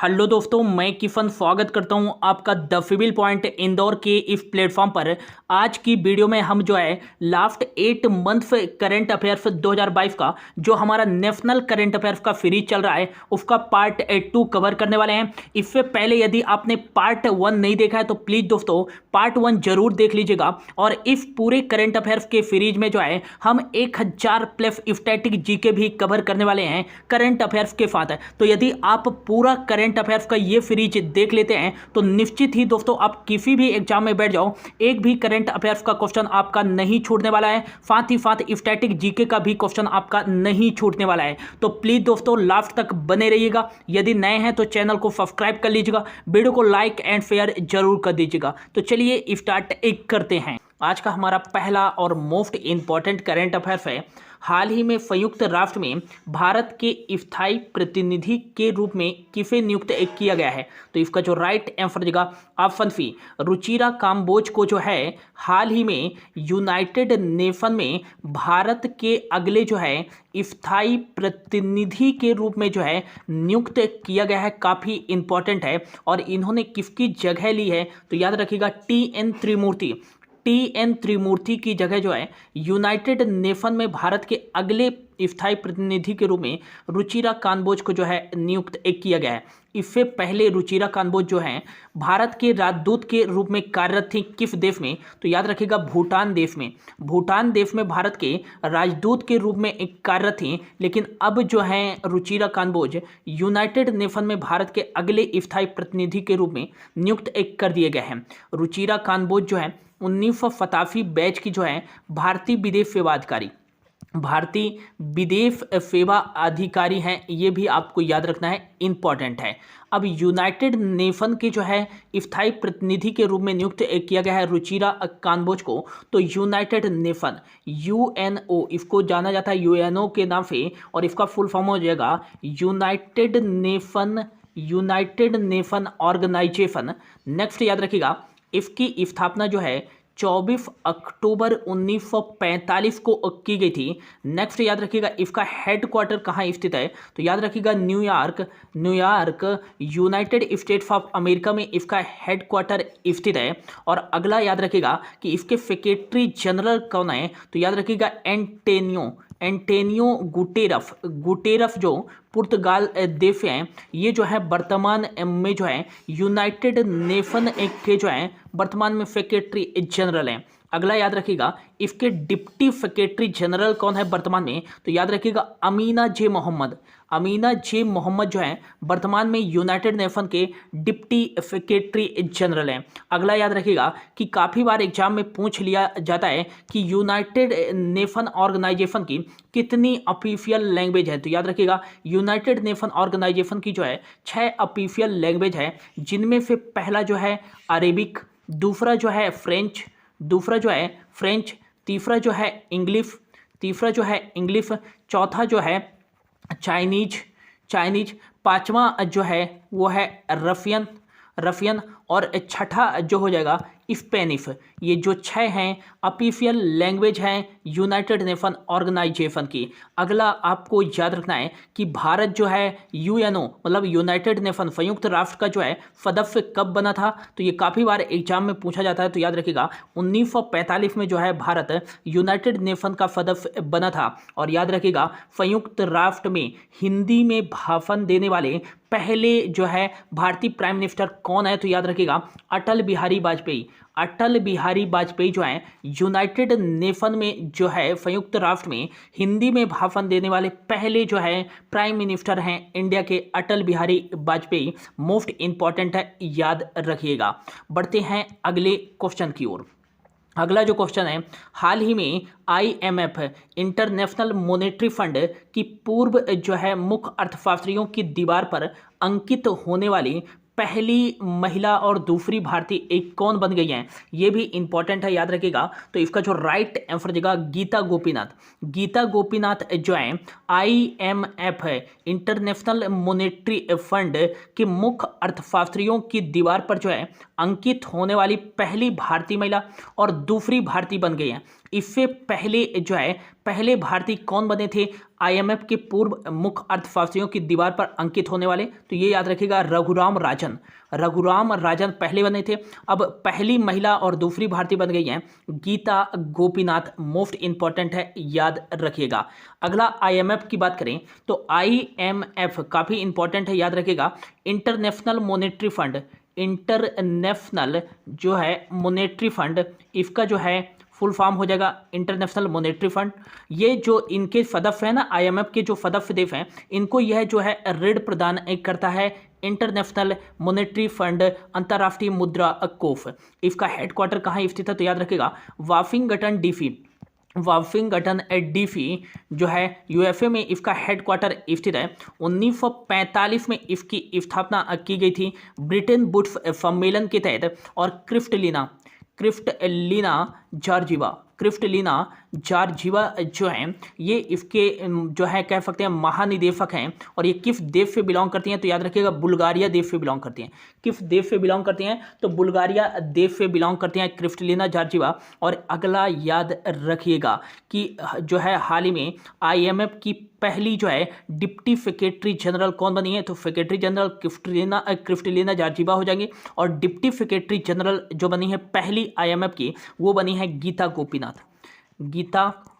Hello दोस्तों, मैं किफन स्वागत करता हूं आपका द सिविल पॉइंट इंदौर के इस प्लेटफॉर्म पर। आज की वीडियो में हम जो है लास्ट 8 मंथ्स करंट अफेयर्स 2022 का जो हमारा नेशनल करंट अफेयर्स का सीरीज चल रहा है उसका पार्ट 2 कवर करने वाले हैं। इससे पहले यदि आपने पार्ट 1 नहीं देखा है तो प्लीज़ दोस्तों पार्ट 1 जरूर देख लीजिएगा। और इस पूरे करंट अफेयर्स के सीरीज में जो है हम 1000 प्लस स्टैटिक जीके भी कवर करने वाले हैं करंट अफेयर्स के साथ। तो यदि आप पूरा करंट अफेयर्स का ये सीरीज देख लेते हैं तो निश्चित ही दोस्तों आप किसी भी एग्जाम में बैठ जाओ, एक भी करंट अफेयर्स का क्वेश्चन आपका नहीं छूटने वाला है। साथ ही साथ स्टैटिक जीके का भी क्वेश्चन आपका नहीं छूटने वाला है। तो प्लीज दोस्तों लास्ट तक बने रहिएगा। यदि नए हैं तो चैनल को सब्सक्राइब कर लीजिएगा, वीडियो को लाइक एंड शेयर जरूर कर दीजिएगा। तो चलिए स्टार्ट करते हैं। आज का हमारा पहला और मोस्ट इंपॉर्टेंट करंट अफेयर्स है। हाल ही में संयुक्त राष्ट्र में भारत के स्थायी प्रतिनिधि के रूप में किसे नियुक्त किया गया है? तो इसका जो राइट आंसर देगा ऑप्शन सी रुचिरा काम्बोज को जो है हाल ही में यूनाइटेड नेशन में भारत के अगले जो है स्थायी प्रतिनिधि के रूप में जो है नियुक्त किया गया है। काफ़ी इंपॉर्टेंट है। और इन्होंने किसकी जगह ली है? तो याद रखिएगा टी एन त्रिमूर्ति की जगह जो है यूनाइटेड नेशन में भारत के अगले स्थायी प्रतिनिधि के रूप में रुचिरा काम्बोज को जो है नियुक्त किया गया है। इससे पहले रुचिरा काम्बोज जो है भारत के राजदूत के रूप में कार्यरत थी किस देश में? तो याद रखिएगा भूटान देश में भारत के राजदूत के रूप में एक कार्यरत थी। लेकिन अब जो है रुचिरा काम्बोज यूनाइटेड नेशन में भारत के अगले स्थायी प्रतिनिधि के रूप में नियुक्त कर दिए गए हैं। रुचिरा काम्बोज जो है 1987 बैच की जो है भारतीय विदेश सेवा अधिकारी हैं। ये भी आपको याद रखना है, इंपॉर्टेंट है। अब यूनाइटेड नेशन के जो है स्थायी प्रतिनिधि के रूप में नियुक्त किया गया है रुचिरा काम्बोज को। तो यूनाइटेड नेशन यूएनओ इसको जाना जाता है यूएनओ के नाम से, और इसका फुल फॉर्म हो जाएगा यूनाइटेड नेशन ऑर्गेनाइजेशन। नेक्स्ट याद रखिएगा इसकी स्थापना जो है 24 अक्टूबर 1945 को की गई थी। नेक्स्ट याद रखिएगा इसका हेडक्वार्टर कहाँ स्थित है? तो याद रखिएगा New York United states of America में इसका हेडक्वार्टर स्थित है। और अगला याद रखिएगा कि इसके सेक्रेटरी जनरल कौन है? तो याद रखिएगा एंटेनियो गुटेरफ जो पुर्तगाल देश हैं। ये जो है वर्तमान में जो है यूनाइटेड नेशन के जो है वर्तमान में सेक्रेटरी जनरल हैं। अगला याद रखिएगा इसके डिप्टी सेक्रेटरी जनरल कौन है वर्तमान में? तो याद रखिएगा अमीना जे मोहम्मद जो है वर्तमान में यूनाइटेड नेशन के डिप्टी सेक्रेटरी जनरल हैं। अगला याद रखिएगा कि काफ़ी बार एग्जाम में पूछ लिया जाता है कि यूनाइटेड नेशन ऑर्गेनाइजेशन की कितनी ऑफिशियल लैंग्वेज है? तो याद रखिएगा यूनाइटेड नेशन ऑर्गेनाइजेशन की जो है 6 ऑफिशियल लैंग्वेज है, जिनमें से पहला जो है अरेबिक, दूसरा जो है फ्रेंच, तीसरा जो है इंग्लिश, चौथा जो है चाइनीज, पांचवा जो है वो है रशियन, और छठा जो हो जाएगा स्पेनिश। ये जो 6 हैं ऑफिशियल लैंग्वेज हैं यूनाइटेड नेशन ऑर्गेनाइजेशन की। अगला आपको याद रखना है कि भारत जो है यूएनओ मतलब यूनाइटेड नेशन संयुक्त राष्ट्र का जो है सदस्य कब बना था? तो ये काफ़ी बार एग्जाम में पूछा जाता है। तो याद रखिएगा 1945 में जो है भारत यूनाइटेड नेशन का सदस्य बना था। और याद रखिएगा संयुक्त राष्ट्र में हिंदी में भाषण देने वाले पहले जो है भारतीय प्राइम मिनिस्टर कौन है? तो याद रखिएगा अटल बिहारी वाजपेयी जो है यूनाइटेड नेशन में जो है संयुक्त राष्ट्र में हिंदी में भाषण देने वाले पहले जो है प्राइम मिनिस्टर हैं इंडिया के अटल बिहारी वाजपेयी। मोस्ट इंपॉर्टेंट है, याद रखिएगा। बढ़ते हैं अगले क्वेश्चन की ओर। अगला जो क्वेश्चन है, हाल ही में IMF इंटरनेशनल मॉनेटरी फंड की पूर्व जो है मुख्य अर्थशास्त्रियों की दीवार पर अंकित होने वाली पहली महिला और दूसरी भारतीय एक कौन बन गई हैं? ये भी इंपॉर्टेंट है, याद रखिएगा। तो इसका जो राइट आंसर देगा गीता गोपीनाथ जो है IMF है इंटरनेशनल मॉनेटरी फंड के मुख्य अर्थशास्त्रियों की दीवार पर जो है अंकित होने वाली पहली भारतीय महिला और दूसरी भारतीय बन गई हैं। इससे पहले जो है पहले भारतीय कौन बने थे? आईएमएफ के पूर्व मुख्य अर्थशास्त्रियों की दीवार पर अंकित होने वाले, तो ये याद रखिएगा रघुराम राजन। रघुराम राजन पहले बने थे। अब पहली महिला और दूसरी भारतीय बन गई हैं गीता गोपीनाथ, मोस्ट इंपॉर्टेंट है, याद रखिएगा। अगला आईएमएफ की बात करें तो आईएमएफ काफ़ी इंपॉर्टेंट है, याद रखिएगा। इंटरनेशनल मॉनेटरी फंड, इंटरनेशनल जो है मॉनेटरी फंड, इसका जो है फुल फॉर्म हो जाएगा इंटरनेशनल मॉनेटरी फंड। ये जो इनके सदस्य हैं ना, आईएमएफ के जो सदस्य देश हैं, इनको यह जो है ऋण प्रदान करता है इंटरनेशनल मॉनेटरी फंड, अंतर्राष्ट्रीय मुद्रा कोष। इसका हेडक्वार्टर कहाँ स्थित है, तो याद रखिएगा वाशिंगटन डीसी। वाशिंगटन डीसी जो है यूएसए में इसका हेडक्वार्टर स्थित है। 1945 में इसकी स्थापना की गई थी ब्रिटेन वुड्स सम्मेलन के तहत, और क्रिस्टलिना जॉर्जिवा जो हैं ये इसके जो है कह सकते हैं महानिदेशक हैं। और ये किस देश से बिलोंग करती हैं, तो याद रखिएगा बुल्गारिया देश से बिलोंग करती हैं। किस देश से बिलोंग करती हैं, तो बुल्गारिया देश से बिलोंग करती हैं क्रिस्टलिना जॉर्जिवा। और अगला याद रखिएगा कि जो है हाल ही में आईएमएफ की पहली जो है डिप्टी सेक्रेटरी जनरल कौन बनी है, तो सेक्रेटरी जनरल क्रिस्टलिना जॉर्जिवा हो जाएंगे। और डिप्टी सेक्रेटरी जनरल जो बनी है पहली आईएमएफ की, वो बनी है गीता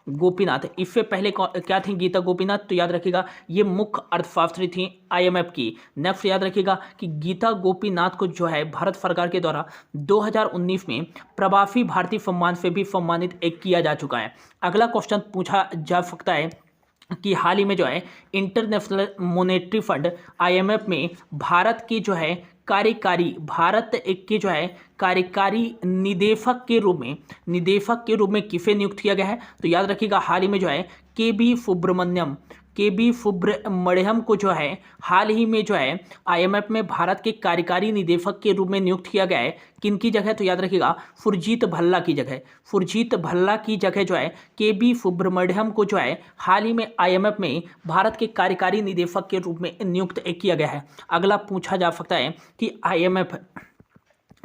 गोपीनाथ। इससे पहले क्या थी गीता गोपीनाथ, तो याद रखिएगा ये मुख्य अर्थशास्त्री थी आईएमएफ की। नेक्स्ट याद रखिएगा कि गीता गोपीनाथ को जो है भारत सरकार के द्वारा 2019 में प्रवासी भारतीय सम्मान से भी सम्मानित किया जा चुका है। अगला क्वेश्चन पूछा जा सकता है कि हाल ही में जो है इंटरनेशनल मॉनेटरी फंड आईएमएफ में भारत के जो है कार्यकारी निदेशक के रूप में किसे नियुक्त किया गया है, तो याद रखिएगा हाल ही में जो है के बी सुब्रमण्यम को जो है हाल ही में जो है आईएमएफ में भारत के कार्यकारी निदेशक के रूप में नियुक्त किया गया है। किनकी जगह, तो याद रखिएगा सुरजीत भल्ला की जगह जो है के बी सुब्रमण्यम को जो है हाल ही में आईएमएफ में भारत के कार्यकारी निदेशक के रूप में नियुक्त किया गया है। अगला पूछा जा सकता है कि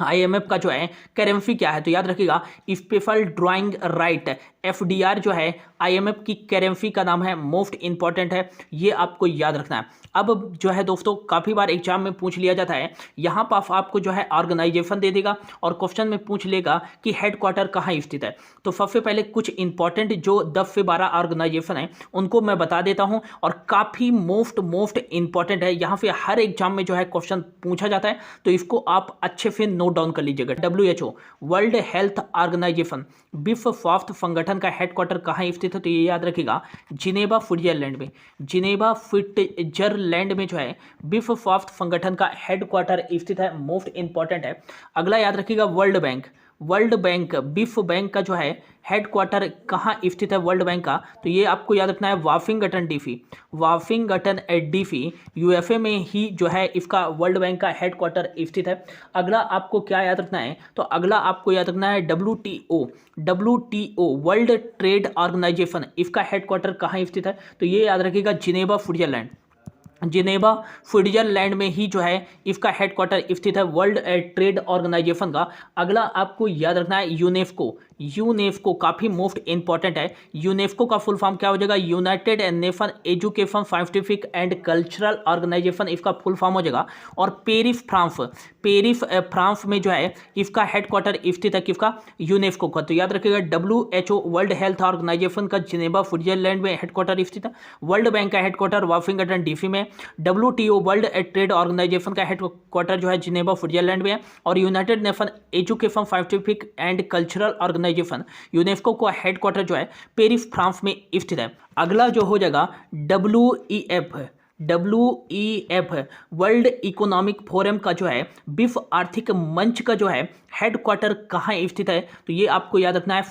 आईएमएफ का जो है करेंसी क्या है, तो याद रखिएगा स्पेशल ड्राइंग राइट, एफडीआर जो है आईएमएफ की करेंसी का नाम है, मोस्ट इंपॉर्टेंट है, ये आपको याद रखना है। अब जो है दोस्तों काफ़ी बार एग्जाम में पूछ लिया जाता है, यहाँ पर आपको जो है ऑर्गेनाइजेशन दे देगा और क्वेश्चन में पूछ लेगा कि हेडक्वार्टर कहाँ स्थित है। तो सबसे पहले कुछ इंपॉर्टेंट जो 10 से 12 ऑर्गेनाइजेशन है उनको मैं बता देता हूँ, और काफ़ी मोस्ट इंपॉर्टेंट है, यहाँ से हर एग्जाम में जो है क्वेश्चन पूछा जाता है, तो इसको आप अच्छे से नोट डाउन कर लीजिएगा। WHO वर्ल्ड हेल्थ ऑर्गेनाइजेशन, विश्व स्वास्थ्य संगठन का हेडक्वार्टर कहाँ स्थित है, तो ये याद रखिएगा जिनेवा स्विट्जरलैंड में जो है विश्व स्वास्थ्य संगठन का हेडक्वार्टर स्थित है, मोस्ट इंपॉर्टेंट है। अगला याद रखिएगा वर्ल्ड बैंक विश्व बैंक का जो है हेडक्वार्टर कहाँ स्थित है वर्ल्ड बैंक का, तो ये आपको याद रखना है वाशिंगटन डीसी यूएसए में ही जो है इसका वर्ल्ड बैंक का हेडक्वार्टर स्थित है। अगला आपको क्या याद रखना है, तो अगला आपको याद रखना है WTO वर्ल्ड ट्रेड ऑर्गेनाइजेशन, इसका हेडक्वार्टर कहाँ स्थित है, तो ये याद रखिएगा जिनेवा स्विट्जरलैंड में ही जो है इसका हेडक्वार्टर स्थित है वर्ल्ड ट्रेड ऑर्गेनाइजेशन का। अगला आपको याद रखना है यूनेस्को काफ़ी मोस्ट इंपॉर्टेंट है। यूनेस्को का फुल फॉर्म क्या हो जाएगा, United Nation Education Scientific and Cultural Organization, इसका फुल फॉर्म हो जाएगा। और पेरिस फ्रांस में जो है इसका हेडक्वार्टर स्थित है किसका, यूनेस्को का। तो याद रखिएगा WHO वर्ल्ड हेल्थ ऑर्गेनाइजेशन का जिनेवा स्विट्जरलैंड में हेडक्वार्टर स्थित है। वर्ल्ड बैंक का हेडक्वार्टर वाशिंगटन डीसी में, WTO वर्ल्ड ट्रेड ऑर्गेनाइजेशन का हेडक्वार्टर जो है जिनेवा स्विट्जरलैंड में है। और United Nation Education Scientific and Cultural Organization UNESCO का हेडक्वार्टर जो है पेरिस फ्रांस में स्थित है। अगला जो हो जाएगा WEF वर्ल्ड इकोनॉमिक फोरम का जो है विश्व आर्थिक मंच का जो है हेडक्वार्टर कहाँ स्थित है, तो ये आपको याद रखना है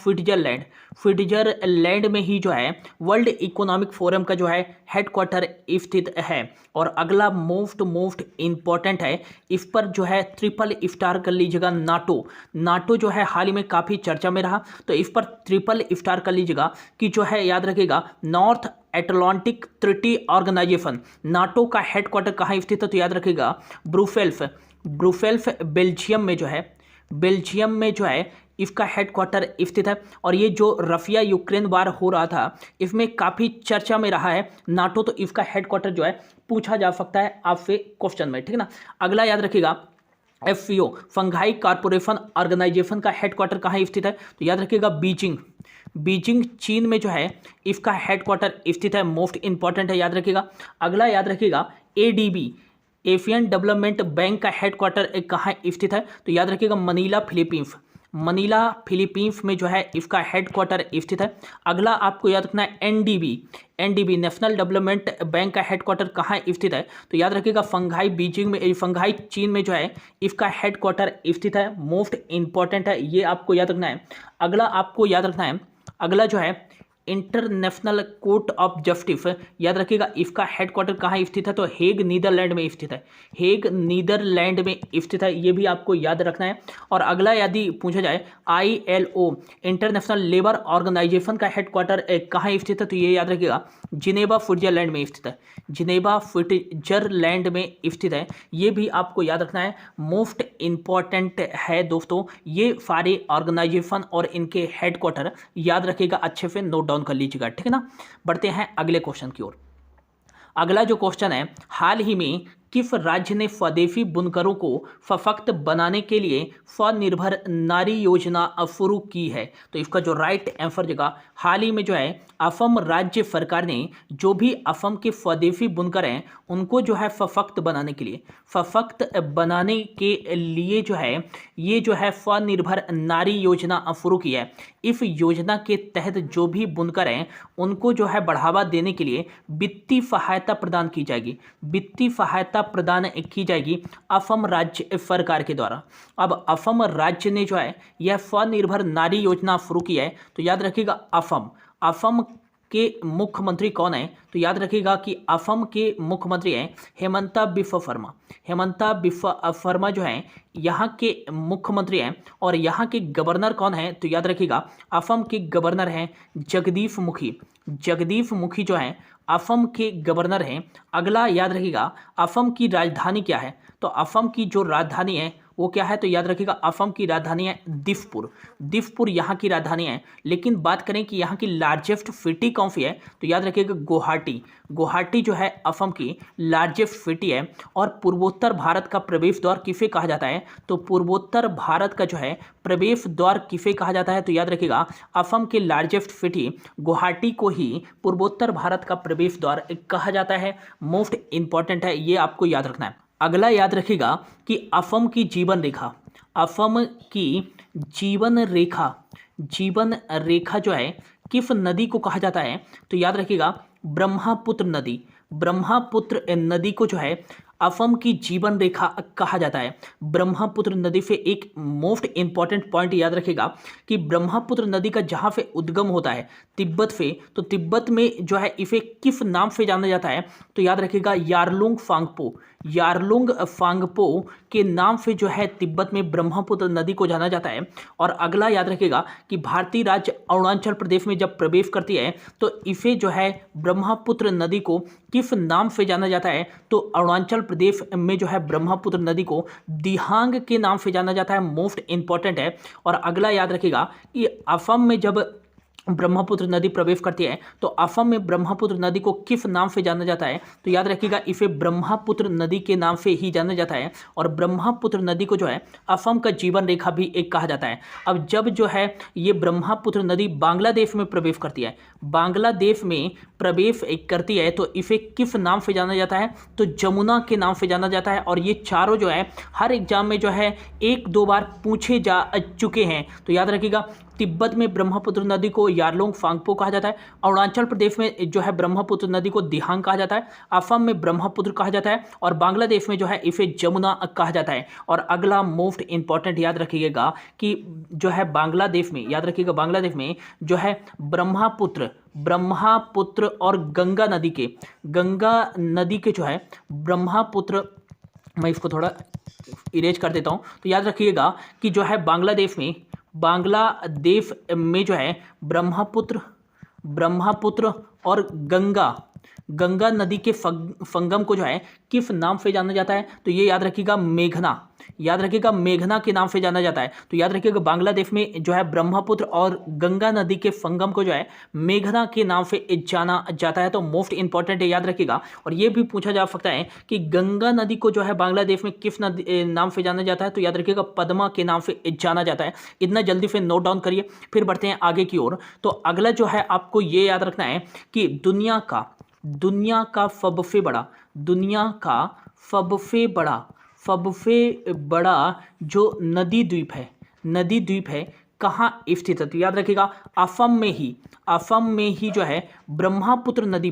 स्विट्जरलैंड में ही जो है वर्ल्ड इकोनॉमिक फोरम का जो है हेडक्वार्टर स्थित है। और अगला मोस्ट इंपॉर्टेंट है, इस पर जो है ट्रिपल स्टार कर लीजिएगा, नाटो जो है हाल ही में काफ़ी चर्चा में रहा, तो इस पर ट्रिपल स्टार कर लीजिएगा कि जो है याद रखिएगा North Atlantic Treaty Organization, NATO का हेडक्वार्टर कहाँ स्थित है, तो याद रखिएगा ब्रुसेल्स बेल्जियम में जो है इसका हेडक्वार्टर स्थित है। और ये जो रशिया यूक्रेन वार हो रहा था इसमें काफ़ी चर्चा में रहा है नाटो, तो इसका हेडक्वार्टर जो है पूछा जा सकता है आपसे क्वेश्चन में, ठीक है ना। अगला याद रखिएगा FCO फंघाई कॉर्पोरेशन ऑर्गेनाइजेशन का हेडक्वार्टर कहाँ स्थित है, तो याद रखिएगा बीजिंग। बीजिंग चीन में जो है इसका हेडक्वार्टर स्थित है, मोस्ट इंपॉर्टेंट है, याद रखिएगा। अगला याद रखिएगा ADB एशियन डेवलपमेंट बैंक का हेडक्वार्टर कहाँ स्थित है, तो याद रखिएगा मनीला फिलीपींस। मनीला फिलीपींस में जो है इसका हेडक्वार्टर स्थित है। अगला आपको याद रखना है NDB नेशनल डेवलपमेंट बैंक का हेडक्वार्टर कहाँ स्थित है, तो याद रखिएगा फंघाई बीजिंग में, फंघाई चीन में जो है इसका हेडक्वार्टर स्थित है, मोस्ट इंपॉर्टेंट है, ये आपको याद रखना है। अगला आपको याद रखना है, अगला जो है इंटरनेशनल कोर्ट ऑफ जस्टिस, याद रखिएगा इसका हेडक्वार्टर कहाँ स्थित है, तो हेग नीदरलैंड में स्थित है, हेग नीदरलैंड में स्थित है, ये भी आपको याद रखना है। और अगला यदि पूछा जाए ILO इंटरनेशनल लेबर ऑर्गेनाइजेशन का हेडक्वार्टर कहाँ स्थित है, तो ये याद रखिएगा जिनेवा स्विट्जरलैंड में स्थित है, जिनेवा स्विट्जरलैंड में स्थित है, ये भी आपको याद रखना है, मोस्ट इंपॉर्टेंट है दोस्तों। ये सारे ऑर्गेनाइजेशन और इनके हेडक्वार्टर याद रखिएगा, अच्छे से नोट डाउन कर लीजिएगा, ठीक है ना। बढ़ते हैं अगले क्वेश्चन की ओर। अगला जो क्वेश्चन है, हाल ही में किस राज्य ने स्वदेशी बुनकरों को सशक्त बनाने के लिए स्वनिर्भर नारी योजना शुरू की है, तो इसका जो राइट आंसर जगह हाल ही में जो है असम राज्य सरकार ने जो भी असम के स्वदेशी बुनकर हैं उनको जो है सशक्त बनाने के लिए, सशक्त बनाने के लिए जो है ये जो है स्वनिर्भर नारी योजना शुरू की है। इस योजना के तहत जो भी बुनकर हैं उनको जो है बढ़ावा देने के लिए वित्तीय सहायता प्रदान की जाएगी, वित्तीय सहायता प्रदान की जाएगी असम राज्य सरकार के द्वारा। अब असम राज्य ने जो है यह स्वनिर्भर नारी योजना शुरू की है, तो याद रखिएगा असम के मुख्यमंत्री कौन है, तो याद रखिएगा कि असम के मुख्यमंत्री हैं हेमंता बिस्वा शर्मा। हेमंता बिस्वा शर्मा जो हैं यहाँ के मुख्यमंत्री हैं। और यहाँ के गवर्नर कौन हैं, तो याद रखिएगा असम के गवर्नर हैं जगदीश मुखी। जगदीश मुखी जो हैं असम के गवर्नर हैं। अगला याद रखिएगा असम की राजधानी क्या है, तो असम की जो राजधानी है वो क्या है, तो याद रखिएगा असम की राजधानी है दिसपुर। दिसपुर यहाँ की राजधानी है। लेकिन बात करें कि यहाँ की लार्जेस्ट सिटी कौन सी है, तो याद रखिएगा गुवाहाटी। गुवाहाटी जो है असम की लार्जेस्ट सिटी है। और पूर्वोत्तर भारत का प्रवेश द्वार किसे कहा जाता है, तो पूर्वोत्तर भारत का जो है प्रवेश द्वार किसे कहा जाता है, तो याद रखिएगा असम के लार्जेस्ट सिटी गुवाहाटी को ही पूर्वोत्तर भारत का प्रवेश द्वार कहा जाता है। मोस्ट इंपॉर्टेंट है, ये आपको याद रखना है। अगला याद रखिएगा कि असम की जीवन रेखा, असम की जीवन रेखा जो है किस नदी को कहा जाता है, तो याद रखिएगा ब्रह्मपुत्र नदी। ब्रह्मपुत्र नदी को जो है असम की जीवन रेखा कहा जाता है। ब्रह्मपुत्र नदी से एक मोस्ट इंपॉर्टेंट पॉइंट याद रखिएगा कि ब्रह्मपुत्र नदी का जहाँ से उद्गम होता है तिब्बत से, तो तिब्बत में जो है इसे किस नाम से जाना जाता है, तो याद रखिएगा यारलुंग फांगपो। यारलुंग फांगपो के नाम से जो है तिब्बत में ब्रह्मपुत्र नदी को जाना जाता है। और अगला याद रखिएगा कि भारतीय राज्य अरुणाचल प्रदेश में जब प्रवेश करती है तो इसे जो है ब्रह्मपुत्र नदी को किस नाम से जाना जाता है, तो अरुणाचल प्रदेश में जो है ब्रह्मपुत्र नदी को दिहांग के नाम से जाना जाता है। मोस्ट इंपॉर्टेंट है। और अगला याद रखिएगा कि असम में जब ब्रह्मपुत्र नदी प्रवेश करती है तो असम में ब्रह्मपुत्र नदी को किस नाम से जाना जाता है, तो याद रखिएगा इसे ब्रह्मपुत्र नदी के नाम से ही जाना जाता है। और ब्रह्मपुत्र नदी को जो है असम का जीवन रेखा भी एक कहा जाता है। अब जब जो है ये ब्रह्मपुत्र नदी बांग्लादेश में प्रवेश करती है, बांग्लादेश में प्रवेश करती है, तो इसे किस नाम से जाना जाता है, तो जमुना के नाम से जाना जाता है। और ये चारों जो है हर एग्जाम में जो है 1-2 बार पूछे जा चुके हैं, तो याद रखिएगा तिब्बत में ब्रह्मपुत्र नदी को यारलुंग फांगपो कहा जाता है, अरुणाचल प्रदेश में जो है ब्रह्मपुत्र नदी को दिहांग कहा जाता है, असम में ब्रह्मपुत्र कहा जाता है, और बांग्लादेश में जो है इसे जमुना कहा जाता है। और अगला मोस्ट इंपॉर्टेंट याद रखिएगा कि जो है बांग्लादेश में, याद रखिएगा बांग्लादेश में जो है ब्रह्मपुत्र और गंगा नदी के जो है ब्रह्मपुत्र, मैं इसको थोड़ा इरेज कर देता हूँ, तो याद रखिएगा कि जो है बांग्लादेश में जो है ब्रह्मपुत्र और गंगा नदी के संगम को जो है किस नाम से जाना जाता है? तो ये याद रखिएगा मेघना, याद रखिएगा मेघना के नाम से जाना जाता है। तो याद रखिएगा बांग्लादेश में जो है ब्रह्मपुत्र और गंगा नदी के संगम को जो है मेघना के नाम से जाना जाता है। तो मोस्ट इंपॉर्टेंट है, याद रखिएगा। और ये भी पूछा जा सकता है कि गंगा नदी को जो है बांग्लादेश में किस नाम से जाना जाता है? तो याद रखिएगा पद्मा के नाम से जाना जाता है। इतना जल्दी से नोट डाउन करिए, फिर बढ़ते हैं आगे की ओर। तो अगला जो है आपको ये याद रखना है कि दुनिया का सबसे बड़ा, दुनिया का सबसे बड़ा जो नदी द्वीप है कहाँ स्थित है? तो याद रखिएगा असम में ही जो है ब्रह्मपुत्र नदी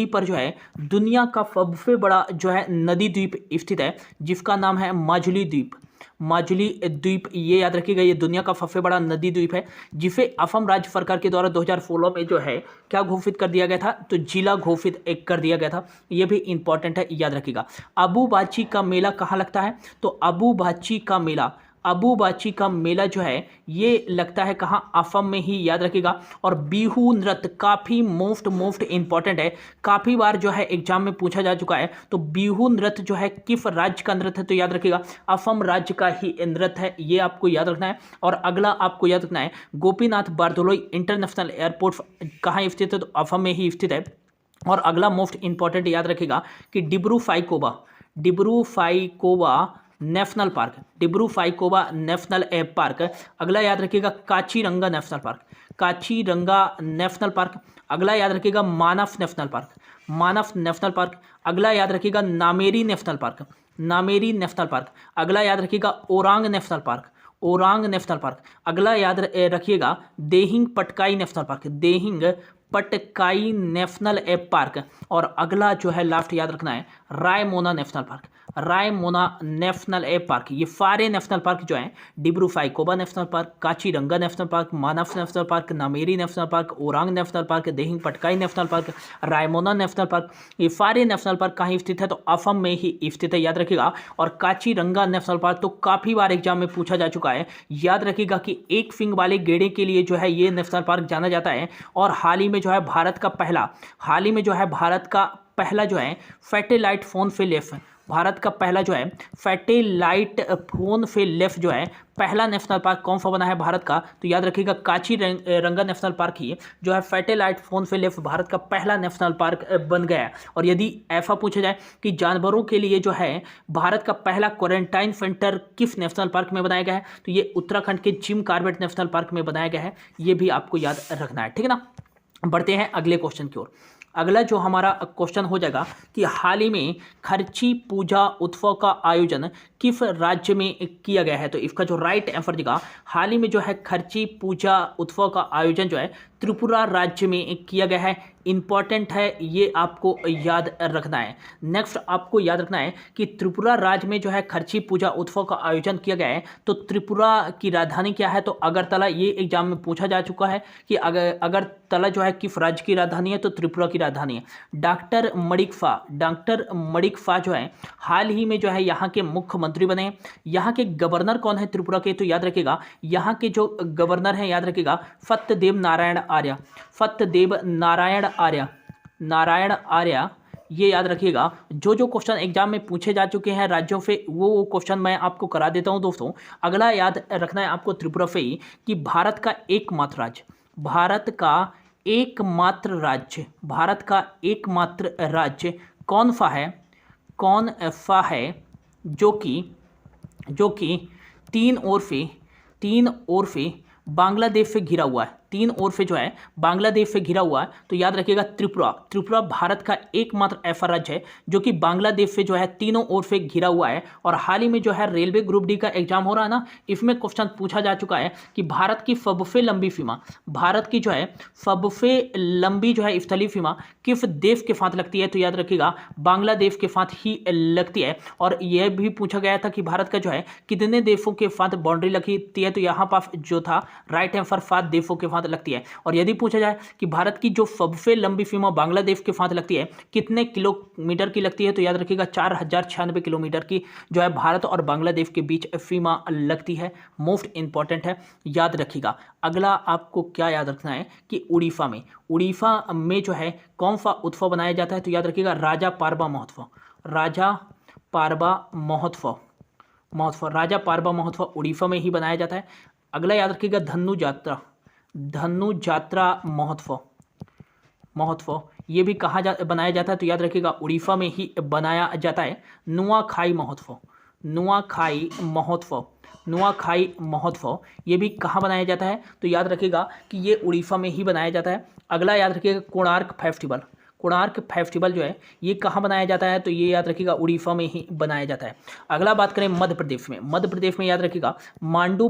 पर जो है दुनिया का सबसे बड़ा जो है नदी द्वीप स्थित है, जिसका नाम है माजुली द्वीप। ये याद रखिएगा, ये दुनिया का सबसे बड़ा नदी द्वीप है, जिसे असम राज्य सरकार के द्वारा 2016 में जो है क्या घोषित कर दिया गया था? तो जिला घोषित कर दिया गया था। ये भी इंपॉर्टेंट है, याद रखिएगा। अबुबाची का मेला कहाँ लगता है? तो अबुबाची का मेला जो है ये लगता है कहाँ? असम में ही, याद रखिएगा। और बिहू नृत्य काफ़ी मोस्ट इंपॉर्टेंट है, काफ़ी बार जो है एग्जाम में पूछा जा चुका है। तो बिहू नृत्य जो है किस राज्य का नृत्य है? तो याद रखिएगा असम राज्य का ही नृत्य है, ये आपको याद रखना है। और अगला आपको याद रखना है गोपीनाथ बारदोलोई इंटरनेशनल एयरपोर्ट कहाँ स्थित है? तो असम में ही स्थित है। और अगला मोस्ट इंपॉर्टेंट याद रखिएगा कि डिब्रू साइखोवा नेशनल पार्क। अगला याद रखिएगा काचीरंगा नेशनल पार्क। अगला याद रखिएगा मानस नेशनल पार्क। अगला याद रखिएगा नामेरी नेशनल पार्क। अगला याद रखिएगा ओरांग नेशनल पार्क। अगला याद रखिएगा देहिंग पटकाई नेशनल पार्क। और अगला जो है लास्ट याद रखना है रायमोना नेशनल पार्क। ये सारे नेशनल पार्क जो हैं Dibru Saikhowa national park, Kaziranga national park, Manas national park, Nameri national park, Orang national park, Dehing Patkai national park, Raimona national park, ये सारे नेशनल पार्क कहाँ स्थित है? तो असम में ही स्थित है, याद रखिएगा। और काचीरंगा नेशनल पार्क तो काफ़ी बार एग्जाम में पूछा जा चुका है, याद रखिएगा कि एक सिंग वाले गेड़े के लिए जो है ये नेशनल पार्क जाना जाता है। और हाल ही में जो है भारत का पहला जो है सैटेलाइट फोन से लेफ्ट, भारत का पहला जो है सैटेलाइट फोन से लेफ्ट जो है पहला नेशनल पार्क कौन सा बना है भारत का? तो याद रखिएगा काचीरंगा नेशनल पार्क ही जो है सैटेलाइट फोन से लेफ्ट भारत का पहला नेशनल पार्क बन गया है। और यदि ऐसा पूछा जाए कि जानवरों के लिए जो है भारत का पहला क्वारंटाइन सेंटर किस नेशनल पार्क में बनाया गया है? तो ये उत्तराखंड के जिम कॉर्बेट नेशनल पार्क में बनाया गया है, ये भी आपको याद रखना है, ठीक है ना। बढ़ते हैं अगले क्वेश्चन की ओर। अगला जो हमारा क्वेश्चन हो जाएगा कि हाल ही में खर्ची पूजा उत्सव का आयोजन किस राज्य में किया गया है? तो इसका जो राइट आंसर देगा हाल ही में जो है खर्ची पूजा उत्सव का आयोजन जो है त्रिपुरा राज्य में किया गया है। इंपॉर्टेंट है, ये आपको याद रखना है। नेक्स्ट आपको याद रखना है कि त्रिपुरा राज्य में जो है खर्ची पूजा उत्सव का आयोजन किया गया है। तो त्रिपुरा की राजधानी क्या है? तो अगरतला। ये एग्जाम में पूछा जा चुका है कि अगरतला जो है किस राज्य की राजधानी है? तो त्रिपुरा की राजधानी है। डॉक्टर मणिकफा जो है हाल ही में जो है यहाँ के मुख्यमंत्री बने। यहाँ के गवर्नर कौन है त्रिपुरा के? तो याद रखिएगा यहाँ के जो गवर्नर हैं, याद रखिएगा सत्यदेव नारायण आर्य। ये याद रखिएगा। जो क्वेश्चन एग्जाम में पूछे जा चुके हैं राज्यों से वो क्वेश्चन मैं आपको करा देता हूं दोस्तों। अगला याद रखना है आपको त्रिपुरा से ही कि भारत का एकमात्र राज्य कौन सा है जो कि तीन ओर से बांग्लादेश से घिरा हुआ है। तीन ओर से जो है बांग्लादेश से घिरा हुआ है। तो याद रखिएगा त्रिपुरा भारत का एकमात्र ऐसा राज्य है जो कि बांग्लादेश से जो है तीनों ओर से घिरा हुआ है। और हाल ही में जो है रेलवे ग्रुप डी का एग्जाम हो रहा है ना, इसमें क्वेश्चन पूछा जा चुका है कि भारत की सबसे लंबी स्थलीय सीमा किस देश के साथ लगती है? तो याद रखिएगा बांग्लादेश के साथ ही लगती है। और यह भी पूछा गया था कि भारत का जो है कितने देशों के साथ बाउंड्री लगती है? तो यहाँ पर जो था राइट आंसर 7 देशों के साथ फांद लगती है। और यदि पूछा जाए कि भारत की जो सबसे लंबी सीमा बांग्लादेश के साथ लगती है कितने किलोमीटर की लगती है, तो याद रखिएगा 4096 किलोमीटर की जो है भारत और बांग्लादेश के बीच सीमा लगती है। मोस्ट इंपॉर्टेंट है, याद रखिएगा। अगला आपको क्या याद रखना है कि उड़ीसा में जो है कौन सा उत्सव बनाया जाता है, तो याद रखिएगा राजा पारबा महोत्सव। राजा पारबा महोत्सव उड़ीसा में ही बनाया जाता है। अगला याद रखिएगा धनु जात्रा महोत्सव ये भी बनाया जाता है, तो याद रखिएगा उड़ीसा में ही बनाया जाता है। नुआखाई महोत्सव ये भी कहाँ बनाया जाता है, तो याद रखिएगा कि ये उड़ीसा में ही बनाया जाता है। अगला याद रखिएगा कोणार्क फेस्टिवल जो है ये कहाँ बनाया जाता है, तो ये याद रखिएगा उड़ीसा में ही बनाया जाता है। अगला बात करें मध्य प्रदेश में याद रखिएगा मांडू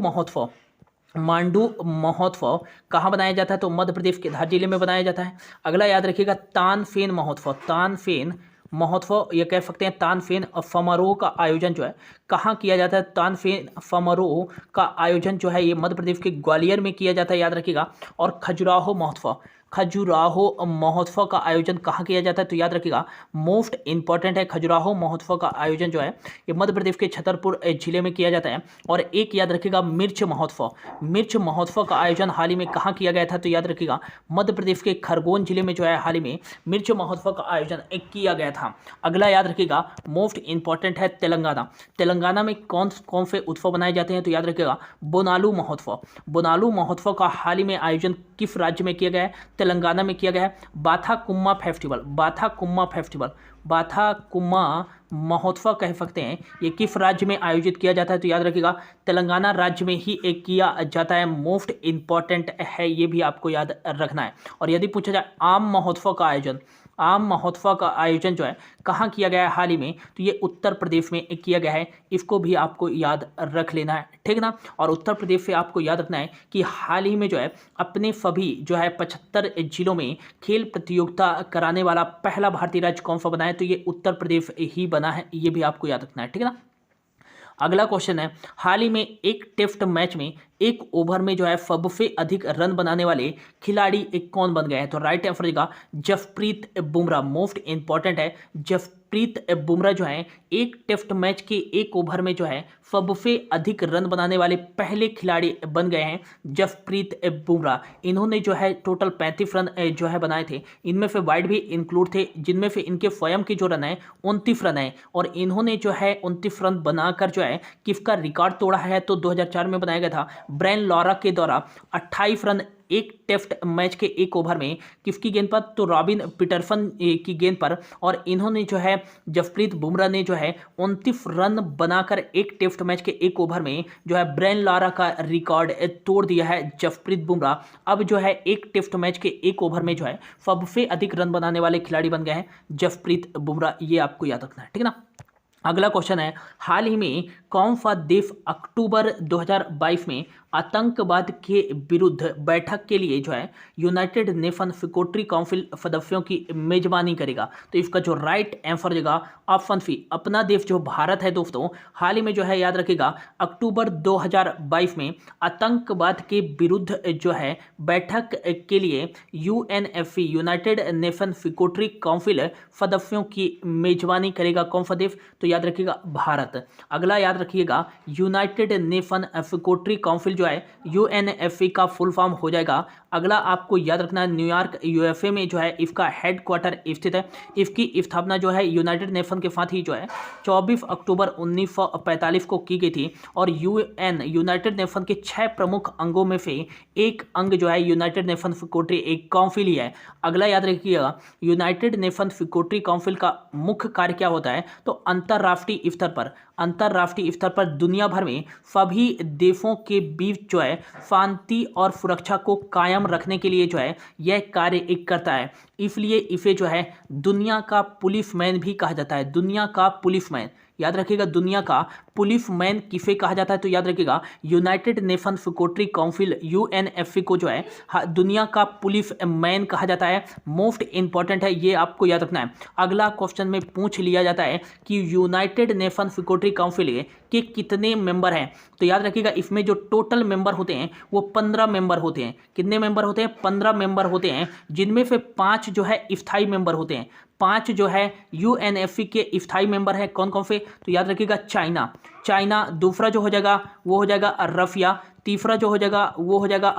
महोत्सव कहाँ बनाया जाता है, तो मध्य प्रदेश के धार जिले में बनाया जाता है। अगला याद रखिएगा तानसेन महोत्सव ये कह सकते हैं तानसेन समारोह का आयोजन जो है कहाँ किया जाता है, तानसेन समारोह का आयोजन जो है ये मध्य प्रदेश के ग्वालियर में किया जाता है, याद रखिएगा। और खजुराहो महोत्सव का आयोजन कहाँ किया जाता है, तो याद रखिएगा मोस्ट इंपॉर्टेंट है, खजुराहो महोत्सव का आयोजन जो है ये मध्य प्रदेश के छतरपुर जिले में किया जाता है। और एक याद रखिएगा मिर्च महोत्सव का आयोजन हाल ही में कहाँ किया गया था, तो याद रखिएगा मध्य प्रदेश के खरगोन जिले में जो है हाल ही में मिर्च महोत्सव का आयोजन किया गया था। अगला याद रखिएगा मोस्ट इंपॉर्टेंट है तेलंगाना में कौन से उत्सव बनाए जाते हैं, तो याद रखिएगा बोनालू महोत्सव का हाल ही में आयोजन किस राज्य में किया गया है, तेलंगाना में किया गया है। बाथा कुम्मा महोत्सव कह सकते हैं ये किस राज्य में आयोजित किया जाता है, तो याद रखिएगा तेलंगाना राज्य में ही एक किया जाता है। मोस्ट इंपॉर्टेंट है, ये भी आपको याद रखना है। और यदि पूछा जाए आम महोत्सव का आयोजन जो है कहाँ किया गया है हाल ही में, तो ये उत्तर प्रदेश में किया गया है। इसको भी आपको याद रख लेना है, ठीक ना। और उत्तर प्रदेश से आपको याद रखना है कि हाल ही में जो है अपने सभी जो है 75 जिलों में खेल प्रतियोगिता कराने वाला पहला भारतीय राज्य कौन सा बना है, तो ये उत्तर प्रदेश ही बना है, ये भी आपको याद रखना है, ठीक है ना। अगला क्वेश्चन है हाल ही में एक टेस्ट मैच में एक ओवर में जो है सबसे अधिक रन बनाने वाले खिलाड़ी एक कौन बन गए हैं, तो राइट आंसर होगा जसप्रीत बुमराह। मोस्ट इंपॉर्टेंट है, जसप्रीत बुमराह जो है एक टेस्ट मैच के एक ओवर में जो है सबसे अधिक रन बनाने वाले पहले खिलाड़ी बन गए हैं जसप्रीत बुमराह। इन्होंने जो है टोटल 35 रन जो है बनाए थे, इनमें से वाइड भी इंक्लूड थे, जिनमें से इनके स्वयं के जो रन है 29 रन है। और इन्होंने जो है 29 रन बनाकर जो है किसका रिकॉर्ड तोड़ा है, तो 2004 में बनाया गया था ब्रेन लॉरा के द्वारा 28 रन एक टेस्ट मैच के एक ओवर में किसकी गेंद पर, तो रॉबिन पीटरसन की गेंद पर। और इन्होंने जो है जसप्रीत बुमराह ने जो है 29 रन बनाकर एक टेस्ट मैच के एक ओवर में जो है ब्रेन लॉरा का रिकॉर्ड तोड़ दिया है जसप्रीत बुमराह। अब जो है एक टेस्ट मैच के एक ओवर में जो है सबसे अधिक रन बनाने वाले खिलाड़ी बन गए हैं जसप्रीत बुमराह, ये आपको याद रखना है, ठीक है ना। अगला क्वेश्चन है हाल ही में कौन सा देश अक्टूबर 2022 में आतंकवाद के विरुद्ध बैठक के लिए जो है यूनाइटेड नेशन सिक्योरिटी काउंसिल सदस्यों की मेजबानी करेगा, तो इसका जो राइट आंसर होगा ऑप्शन सी अपना देश जो भारत है दोस्तों। हाल ही में जो है याद रखिएगा अक्टूबर 2022 में आतंकवाद के विरुद्ध जो है बैठक के लिए UNSC United nation security council सदस्यों की मेजबानी करेगा कौन सा देश, तो याद रखिएगा भारत। अगला याद रखिएगा यूनाइटेड नेशन सिक्योरिटी काउंसिल जो है यूएनएससी का फुल फॉर्म हो जाएगा। अगला आपको याद रखना है न्यूयॉर्क यूएसए में जो है इसका हेडक्वार्टर स्थित है। इसकी स्थापना जो है यूनाइटेड नेशन के साथ ही जो है 24 अक्टूबर 1945 को की गई थी। और यूनाइटेड नेशन के 6 प्रमुख अंगों में से एक अंग जो है यूनाइटेड नेशन सिक्योरिटी एक काउंसिल ही है। अगला याद रखिएगा यूनाइटेड नेशन सिक्योरिटी काउंसिल का मुख्य कार्य क्या होता है, तो अंतर्राष्ट्रीय स्तर पर दुनिया भर में सभी देशों के बीच जो है शांति और सुरक्षा को कायम रखने के लिए जो है यह कार्य करता है। इसलिए इसे जो है दुनिया का पुलिस मैन भी कहा जाता है। दुनिया का पुलिस मैन, याद रखिएगा, दुनिया का पुलिस मैन किसे कहा जाता है? तो याद रखिएगा United nation security council UNSC को जो है दुनिया का पुलिस मैन कहा जाता है। मोस्ट इंपॉर्टेंट है, ये आपको याद रखना है। अगला क्वेश्चन में पूछ लिया जाता है कि यूनाइटेड नेशन सिक्योरिटी काउंसिल के कितने मेंबर हैं? तो याद रखिएगा इसमें जो टोटल मेंबर होते हैं वो 15 मेंबर होते हैं। कितने मेंबर होते हैं? 15 मेंबर होते हैं, जिनमें से 5 जो है स्थायी मेंबर होते हैं। 5 जो है यूएनएससी के स्थायी मेंबर हैं। कौन कौन से? तो याद रखिएगा चाइना, दूसरा जो हो जाएगा वो हो जाएगा रशिया, तीसरा जो हो जाएगा वो हो जाएगा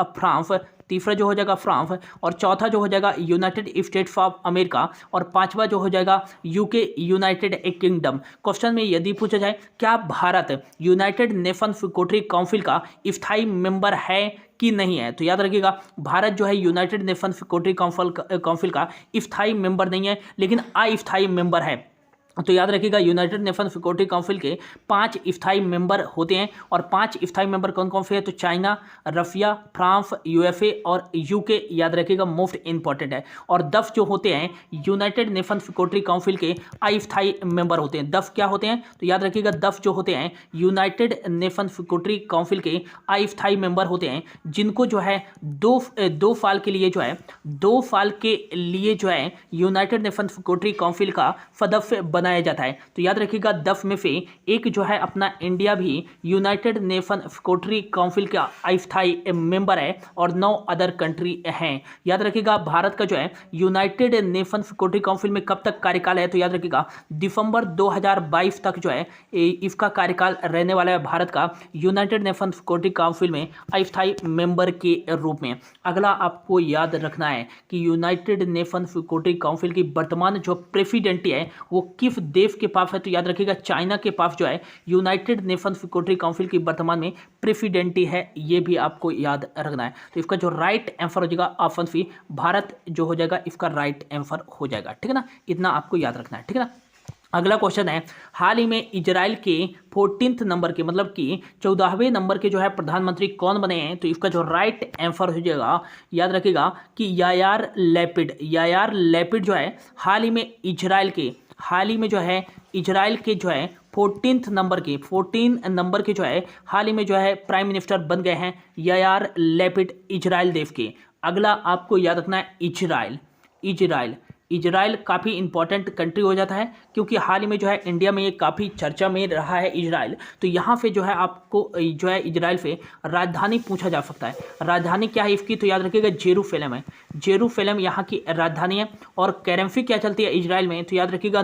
फ्रांस, और चौथा जो हो जाएगा यूनाइटेड स्टेट्स ऑफ अमेरिका, और पांचवा जो हो जाएगा यूके, यूनाइटेड किंगडम। क्वेश्चन में यदि पूछा जाए क्या Bharat United nation security council का स्थायी मेंबर है कि नहीं है? तो याद रखिएगा भारत जो है यूनाइटेड नेशन सिक्योरिटी काउंसिल का स्थायी मेंबर नहीं है, लेकिन अस्थायी मेंबर है। तो याद रखिएगा यूनाइटेड नेशन सिक्योरिटी काउंसिल के 5 स्थायी मेंबर होते हैं, और 5 स्थायी मेंबर कौन कौन से हैं? तो चाइना, रशिया, फ्रांस, यूएसए और यूके, याद रखिएगा मोस्ट इंपॉर्टेंट है। और 10 जो होते हैं यूनाइटेड नेशन सिक्योरिटी काउंसिल के अस्थायी मेंबर होते हैं। 10 क्या होते हैं? तो याद रखिएगा 10 जो होते हैं यूनाइटेड नेशन सिक्योरिटी काउंसिल के अस्थायी मेंबर होते हैं, जिनको जो है दो साल के लिए जो है यूनाइटेड नेशन सिक्योरिटी काउंसिल का सदस्य बनाया जाता है। तो याद रखिएगा 10 में से एक जो है अपना इंडिया भी यूनाइटेड नेशन सिक्योरिटी काउंसिल का अस्थायी मेंबर है, और 9 अदर कंट्री हैं। याद रखिएगा भारत का जो है यूनाइटेड नेशन सिक्योरिटी काउंसिल में कब तक कार्यकाल है? तो याद रखिएगा दिसंबर 2022 तक जो है इसका कार्यकाल रहने वाला है भारत का यूनाइटेड नेशन सिक्योरिटी काउंसिल में अस्थायी मेंबर के रूप में। अगला आपको याद रखना है कि यूनाइटेड नेशन सिक्योरिटी काउंसिल की वर्तमान जो प्रेसिडेंट है वो किस देश के पास है? तो याद रखिएगा चाइना के पास जो है यूनाइटेड नेशन सिक्योरिटी काउंसिल की वर्तमान में प्रेसिडेंटी है। ये भी आपको याद रखना है। तो इसका जो राइट आंसर हो जाएगा ऑप्शन सी, भारत जो हो जाएगा इसका राइट आंसर हो जाएगा। ठीक है ना, इतना आपको याद रखना है। ठीक है ना। अगला क्वेश्चन है, हाल ही में इजराइल के 14th नंबर के, मतलब कि 14वें नंबर के जो है प्रधानमंत्री कौन बने हैं? तो इसका जो राइट आंसर हो जाएगा, याद रखिएगा कि यायार लैपिड जो है हाल ही में इजराइल के जो है 14 नंबर के जो है हाल ही में जो है प्राइम मिनिस्टर बन गए हैं यायार लैपिड, इजराइल देश के। अगला आपको याद रखना है इजराइल काफ़ी इंपॉर्टेंट कंट्री हो जाता है, क्योंकि हाल ही में जो है इंडिया में ये काफ़ी चर्चा में रहा है इजराइल। तो यहाँ पे जो है आपको जो है इजराइल से राजधानी पूछा जा सकता है। राजधानी क्या है इसकी? तो याद रखिएगा जेरूसलम है। जेरूसलम यहाँ की राजधानी है। और करेंसी क्या चलती है इजराइल में? तो याद रखिएगा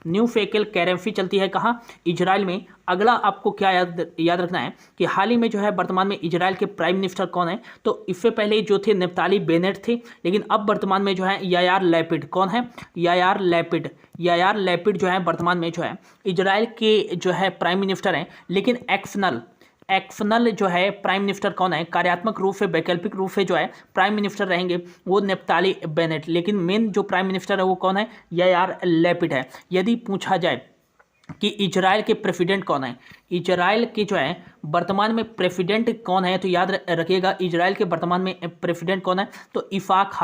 न्यू फेकल करेंसी चलती है कहाँ? इजराइल में। अगला आपको क्या याद रखना है कि हाल ही में जो है वर्तमान में इजराइल के प्राइम मिनिस्टर कौन है? तो इससे पहले जो थे नफ्ताली बेनेट थे, लेकिन अब वर्तमान में जो है यायार लैपिड। कौन है? यायार लैपिड जो है वर्तमान में जो है इजराइल के जो है प्राइम मिनिस्टर हैं, लेकिन एक्शनल जो है प्राइम मिनिस्टर कौन है? कार्यात्मक रूप से, वैकल्पिक रूप से जो है प्राइम मिनिस्टर रहेंगे वो नफ्ताली बेनेट, लेकिन मेन जो प्राइम मिनिस्टर है वो कौन है? यायार लैपिड है। यदि पूछा जाए कि इजराइल के प्रेसिडेंट कौन है, इजराइल के जो है वर्तमान में प्रेसिडेंट कौन है? तो याद रखिएगा इजराइल के वर्तमान में प्रेसिडेंट कौन है? तो इफाक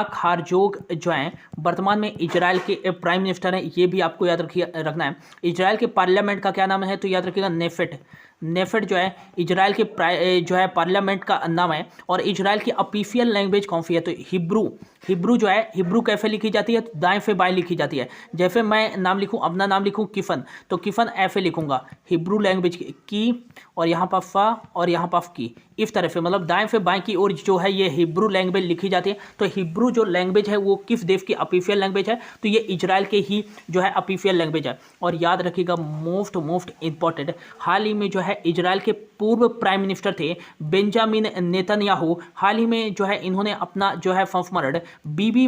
हारजोग जो है वर्तमान में इजराइल के प्राइम मिनिस्टर हैं। ये भी आपको याद रखना है। इजराइल के पार्लियामेंट का क्या नाम है? तो याद रखिएगा नेफेट जो है इजराइल के जो है पार्लियामेंट का नाम है। और इजराइल की ऑफिशियल लैंग्वेज कौन सी है? तो हिब्रू जो है, हिब्रू कैसे लिखी जाती है? तो दाएं से बाएं लिखी जाती है। जैसे मैं नाम लिखूं, अपना नाम लिखूं किफन, तो किफन ऐसे लिखूंगा, हिब्रू लैंग्वेज की, और यहाँ पर फा और यहाँ पर की, इस तरह से, मतलब दाएं से बाएं की ओर जो है ये हिब्रू लैंग्वेज लिखी जाती है। तो हिब्रू जो लैंग्वेज है वो किस देश की ऑफिशियल लैंग्वेज है? तो ये इजराइल के ही जो है ऑफिशियल लैंग्वेज है। और याद रखिएगा मोस्ट इंपॉर्टेंट, हाल ही में जो है इजराइल के पूर्व प्राइम मिनिस्टर थे बेंजामिन नेतन्याहू, हाल ही में जो है इन्होंने अपना जो है संस्मरण बीबी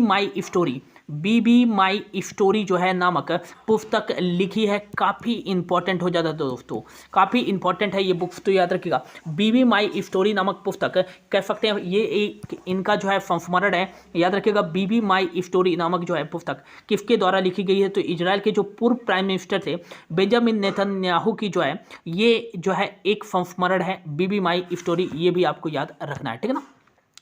माई स्टोरी जो है नामक पुस्तक लिखी है। काफ़ी इंपॉर्टेंट हो जाता है दोस्तों, काफ़ी इंपॉर्टेंट है ये बुक, तो याद रखिएगा बीबी माई स्टोरी नामक पुस्तक कह सकते हैं ये एक इनका जो है संस्मरण है। याद रखिएगा बीबी माई स्टोरी नामक जो है पुस्तक किसके द्वारा लिखी गई है? तो इजराइल के जो पूर्व प्राइम मिनिस्टर थे बेंजामिन नेतन्याहू की जो है ये जो है एक संस्मरण है बीबी माई स्टोरी, ये भी आपको याद रखना है। ठीक है ना।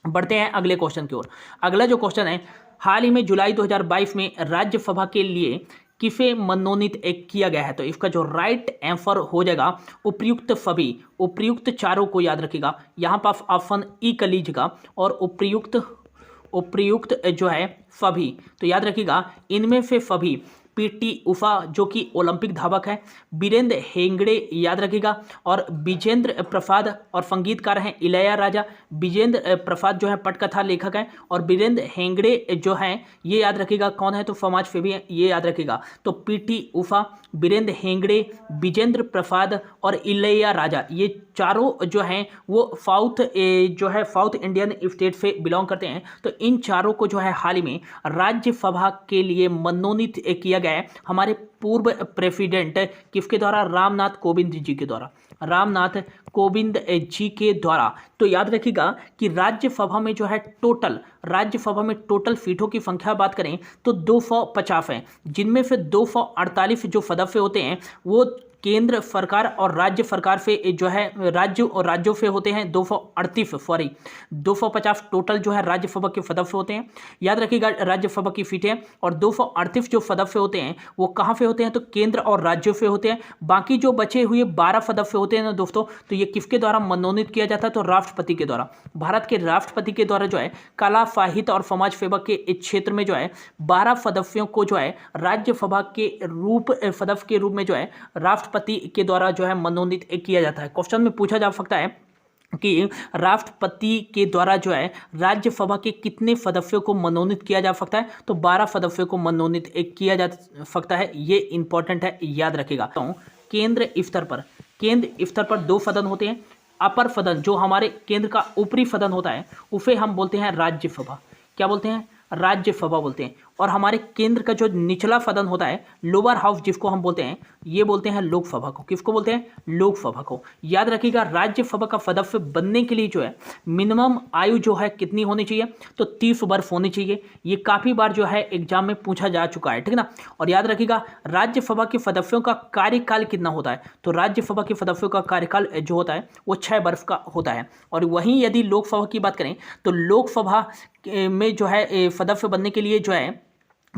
बढ़ते हैं अगले क्वेश्चन की ओर। अगला जो क्वेश्चन है, हाल ही में जुलाई 2022 में राज्यसभा के लिए किसे मनोनीत किया गया है? तो इसका जो राइट आंसर हो जाएगा उपर्युक्त सभी, उपर्युक्त चारों को याद रखिएगा। यहाँ पर ऑप्शन ई कर लीजिएगा और उपर्युक्त जो है सभी, तो याद रखिएगा इनमें से सभी पीटी उषा जो कि ओलंपिक धावक है, वीरेंद्र हेगड़े याद रखिएगा, और विजेंद्र प्रसाद और संगीतकार हैं इलैयाराजा। विजेंद्र प्रसाद जो है पटकथा लेखक हैं, और वीरेंद्र हेगड़े जो हैं ये याद रखिएगा कौन है? तो समाज सेवी हैं, ये याद रखिएगा। तो पीटी उषा, वीरेंद्र हेगड़े, विजेंद्र प्रसाद और इलैयाराजा, ये चारों जो हैं वो साउथ इंडियन स्टेट से बिलोंग करते हैं। तो इन चारों को जो है हाल ही में राज्यसभा के लिए मनोनीत किया गया है हमारे पूर्व प्रेसिडेंट किसके द्वारा? रामनाथ कोविंद जी के द्वारा, रामनाथ कोविंद जी के द्वारा। तो याद रखिएगा कि राज्यसभा में जो है राज्यसभा में टोटल सीटों की संख्या बात करें तो 250 हैं, जिनमें से 248 जो सदस्य होते हैं वो केंद्र सरकार और राज्य सरकार से जो है राज्यों से होते हैं। 250 टोटल जो है राज्यसभा के सदस्य होते हैं, याद रखिएगा राज्यसभा की सीटें। और 238 जो सदस्य होते हैं वो कहाँ से होते हैं? तो केंद्र और राज्यों से होते हैं। बाकी जो बचे हुए 12 सदस्य होते हैं ना दोस्तों, तो ये किसके द्वारा मनोनीत किया जाता है? तो राष्ट्रपति के द्वारा, भारत के राष्ट्रपति के द्वारा जो है कला, साहित्य और समाज सेवा के क्षेत्र में जो है 12 सदस्यों को जो है राज्यसभा के सदस्य के रूप में जो है राष्ट्रपति के द्वारा जो है मनोनीत किया जाता है। क्वेश्चन में पूछा जा सकता है कि राष्ट्रपति के द्वारा जो है राज्यसभा के कितने सदस्यों को मनोनीत किया जा सकता है? तो 12 सदस्यों को मनोनीत किया जा सकता है। ये इंपॉर्टेंट है, याद रखेगा। तो केंद्र स्तर पर 2 सदन होते हैं। अपर सदन जो हमारे केंद्र का ऊपरी सदन होता है उसे हम बोलते हैं राज्यसभा। क्या बोलते हैं? राज्यसभा बोलते हैं। और हमारे केंद्र का जो निचला सदन होता है, लोअर हाउस, जिसको हम बोलते हैं, ये बोलते हैं लोकसभा को। किसको बोलते हैं? लोकसभा को। याद रखिएगा राज्यसभा का सदस्य बनने के लिए जो है मिनिमम आयु जो है कितनी होनी चाहिए? तो 30 वर्ष होनी चाहिए। ये काफ़ी बार जो है एग्जाम में पूछा जा चुका है, ठीक है ना। और याद रखिएगा राज्यसभा के सदस्यों का कार्यकाल कितना होता है? तो राज्यसभा के सदस्यों का कार्यकाल जो होता है वो 6 वर्ष का होता है। और वहीं यदि लोकसभा की बात करें तो लोकसभा में जो है सदस्य बनने के लिए जो है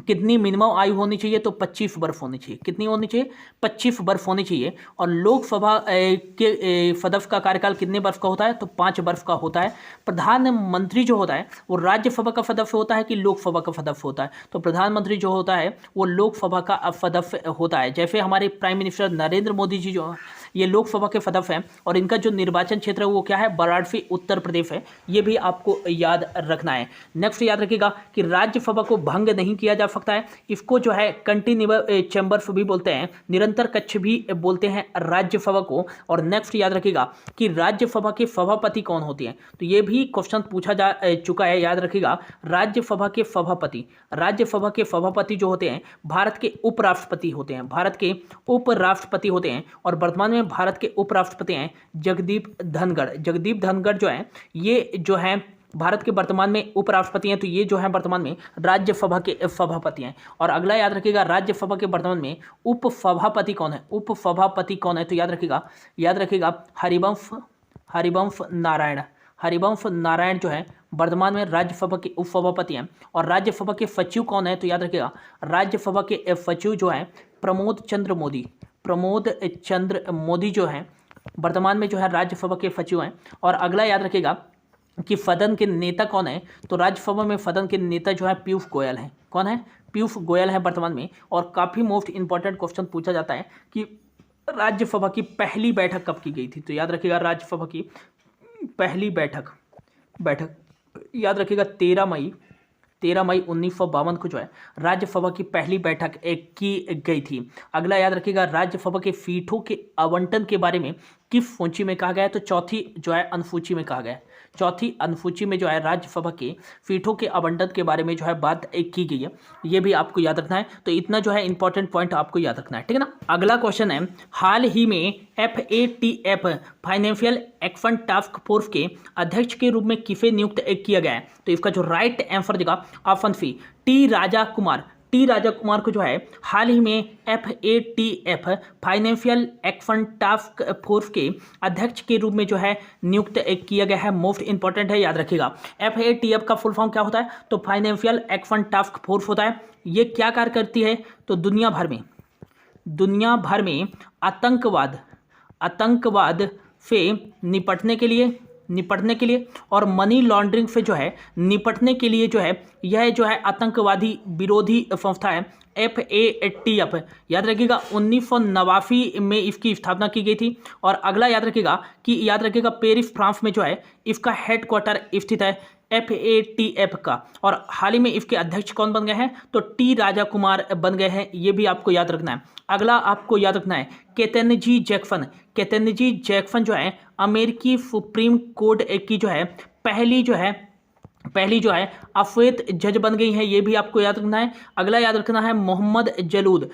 कितनी मिनिमम आयु होनी चाहिए? तो 25 वर्ष होनी चाहिए। कितनी होनी चाहिए? 25 वर्ष होनी चाहिए। और लोकसभा के सदस्य का कार्यकाल कितने वर्ष का होता है? तो 5 वर्ष का होता है। प्रधानमंत्री जो होता है वो राज्यसभा का सदस्य होता है कि लोकसभा का सदस्य होता है? तो प्रधानमंत्री जो होता है वो लोकसभा का सदस्य होता है। जैसे हमारे प्राइम मिनिस्टर नरेंद्र मोदी जी जो ये लोकसभा के सदस्य हैं, और इनका जो निर्वाचन क्षेत्र है वो क्या है? वाराणसी उत्तर प्रदेश है। ये भी आपको याद रखना है। नेक्स्ट याद रखिएगा कि राज्यसभा को भंग नहीं किया जा सकता है। इसको जो है कंटिन्यूअस चैम्बर्स भी बोलते हैं, निरंतर कक्ष भी बोलते हैं राज्यसभा को। और नेक्स्ट याद रखिएगा कि राज्यसभा के सभापति कौन होते हैं? तो ये भी क्वेश्चन पूछा जा चुका है, याद रखिएगा। राज्यसभा के सभापति जो होते हैं भारत के उपराष्ट्रपति होते हैं, भारत के उपराष्ट्रपति होते हैं। और वर्तमान में भारत के उपराष्ट्रपति हैं जगदीप धनखड़ जो है ये जो है भारत के वर्तमान में उपराष्ट्रपति हैं। तो ये जो है वर्तमान में राज्यसभा के सभापति हैं। और अगला याद रखिएगा राज्यसभा के वर्तमान में उपसभापति कौन है? तो याद रखिएगा हरिवंश नारायण जो है वर्तमान में राज्यसभा के उपसभापति हैं। और राज्यसभा के सचिव कौन है? तो याद रखिएगा राज्यसभा के सचिव जो है प्रमोद चंद्र मोदी जो है वर्तमान में जो है राज्यसभा के सचिव हैं। और अगला याद रखिएगा कि सदन के नेता कौन है? तो राज्यसभा में सदन के नेता जो है पीयूष गोयल हैं। कौन है? पीयूष गोयल है वर्तमान में। और काफ़ी मोस्ट इंपॉर्टेंट क्वेश्चन पूछा जाता है कि राज्यसभा की पहली बैठक कब की गई थी? तो याद रखिएगा राज्यसभा की पहली बैठक याद रखिएगा 13 मई 1952 को जो है राज्यसभा की पहली बैठक की गई थी। अगला याद रखिएगा राज्यसभा के सीटों के आवंटन के बारे में किस सूची में कहा गया है? तो चौथी जो है अनुसूची में कहा गया है। चौथी अनुसूची में जो है राज्यसभा के सीटों के आवंटन के बारे में जो है बात की गई है। ये भी आपको याद रखना है। तो इतना जो है इंपॉर्टेंट पॉइंट आपको याद रखना है, ठीक है ना। अगला क्वेश्चन है हाल ही में FATF financial action task force के अध्यक्ष के रूप में किसे नियुक्त किया गया है? तो इसका जो राइट आंसर देगा option C T Raja Kumar T Raja Kumar को जो है हाल ही में FATF financial action task force के अध्यक्ष के रूप में जो है नियुक्त किया गया है। मोस्ट इंपॉर्टेंट है, याद रखिएगा। FATF का फुल फॉर्म क्या होता है? तो फाइनेंशियल एक्शन टास्क फोर्स होता है। ये क्या कार्य करती है? तो दुनिया भर में आतंकवाद से निपटने के लिए और मनी लॉन्ड्रिंग से जो है निपटने के लिए जो है यह जो है आतंकवादी विरोधी संस्था है FATF। याद रखिएगा 1989 में इसकी स्थापना की गई थी। और अगला याद रखिएगा पेरिस फ्रांस में जो है इसका हेडक्वार्टर स्थित है FATF का। और हाल ही में इसके अध्यक्ष कौन बन गए हैं? तो टी राजा कुमार बन गए हैं। ये भी आपको याद रखना है। अगला आपको याद रखना है केतनजी जैक्सन जो है अमेरिकी सुप्रीम कोर्ट की जो है पहली जो है अफवेत जज बन गई है। ये भी आपको याद रखना है। अगला याद रखना है मोहम्मद जलूद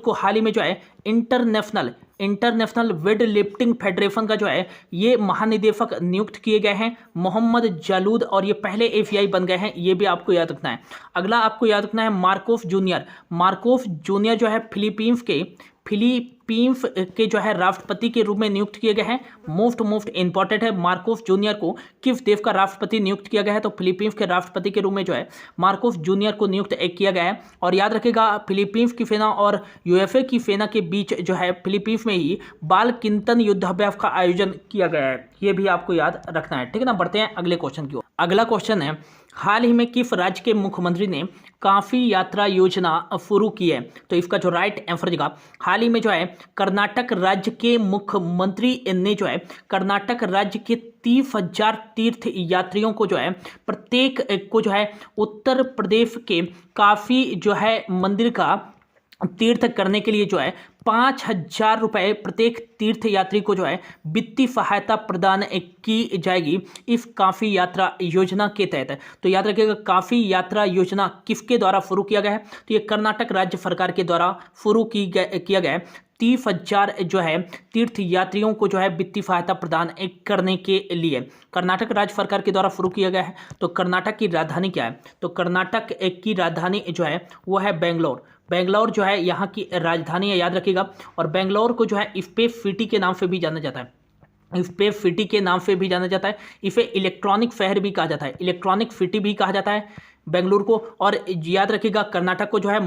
को हाल ही में जो है इंटरनेशनल वेट लिफ्टिंग फेडरेशन का जो है ये महानिदेशक नियुक्त किए गए हैं मोहम्मद जलूद, और ये पहले एशियाई बन गए हैं। ये भी आपको याद रखना है। अगला आपको याद रखना है मार्कोस जूनियर जो है फिलीपींस के जो है राष्ट्रपति के रूप में नियुक्त किए गए हैं। मोस्ट इंपॉर्टेंट है, मार्कोस जूनियर को किस देश का राष्ट्रपति नियुक्त किया गया है? तो फिलीपींस के राष्ट्रपति के रूप में जो है मार्कोस जूनियर को नियुक्त किया गया है। और याद रखिएगा फिलीपींस की सेना और USA की सेना के बीच जो है फिलीपींस में ही बाल किंतन युद्धाभ्यास का आयोजन किया गया है। ये भी आपको याद रखना है, ठीक है ना। बढ़ते हैं अगले क्वेश्चन की ओर। अगला क्वेश्चन है हाल ही में किस राज्य के मुख्यमंत्री ने काफी यात्रा योजना शुरू की है? तो इसका जो राइट आंसर होगा हाल ही में जो है कर्नाटक राज्य के मुख्यमंत्री ने जो है कर्नाटक राज्य के 30,000 तीर्थ यात्रियों को जो है प्रत्येक को जो है उत्तर प्रदेश के काफी जो है मंदिर का तीर्थ करने के लिए जो है 5,000 रुपये प्रत्येक तीर्थ यात्री को जो है वित्तीय सहायता प्रदान की जाएगी इस काफी यात्रा योजना के तहत। तो याद रखिएगा काफी यात्रा योजना किसके द्वारा शुरू किया गया है? तो ये कर्नाटक राज्य सरकार के द्वारा शुरू किया गया है। 30,000 जो है तीर्थ यात्रियों को जो है वित्तीय सहायता प्रदान करने के लिए कर्नाटक राज्य सरकार के द्वारा शुरू किया गया है। तो कर्नाटक की राजधानी क्या है? तो कर्नाटक की राजधानी जो है वो है बेंगलोर जो है यहाँ की राजधानी है, याद रखिएगा। और बेंगलोर को जो है स्पेस सिटी के नाम से भी जाना जाता है, इसे इलेक्ट्रॉनिक शहर भी कहा जाता है, इलेक्ट्रॉनिक सिटी भी कहा जाता है बेंगलुरु को। और याद रखिएगा कर्नाटक को जो है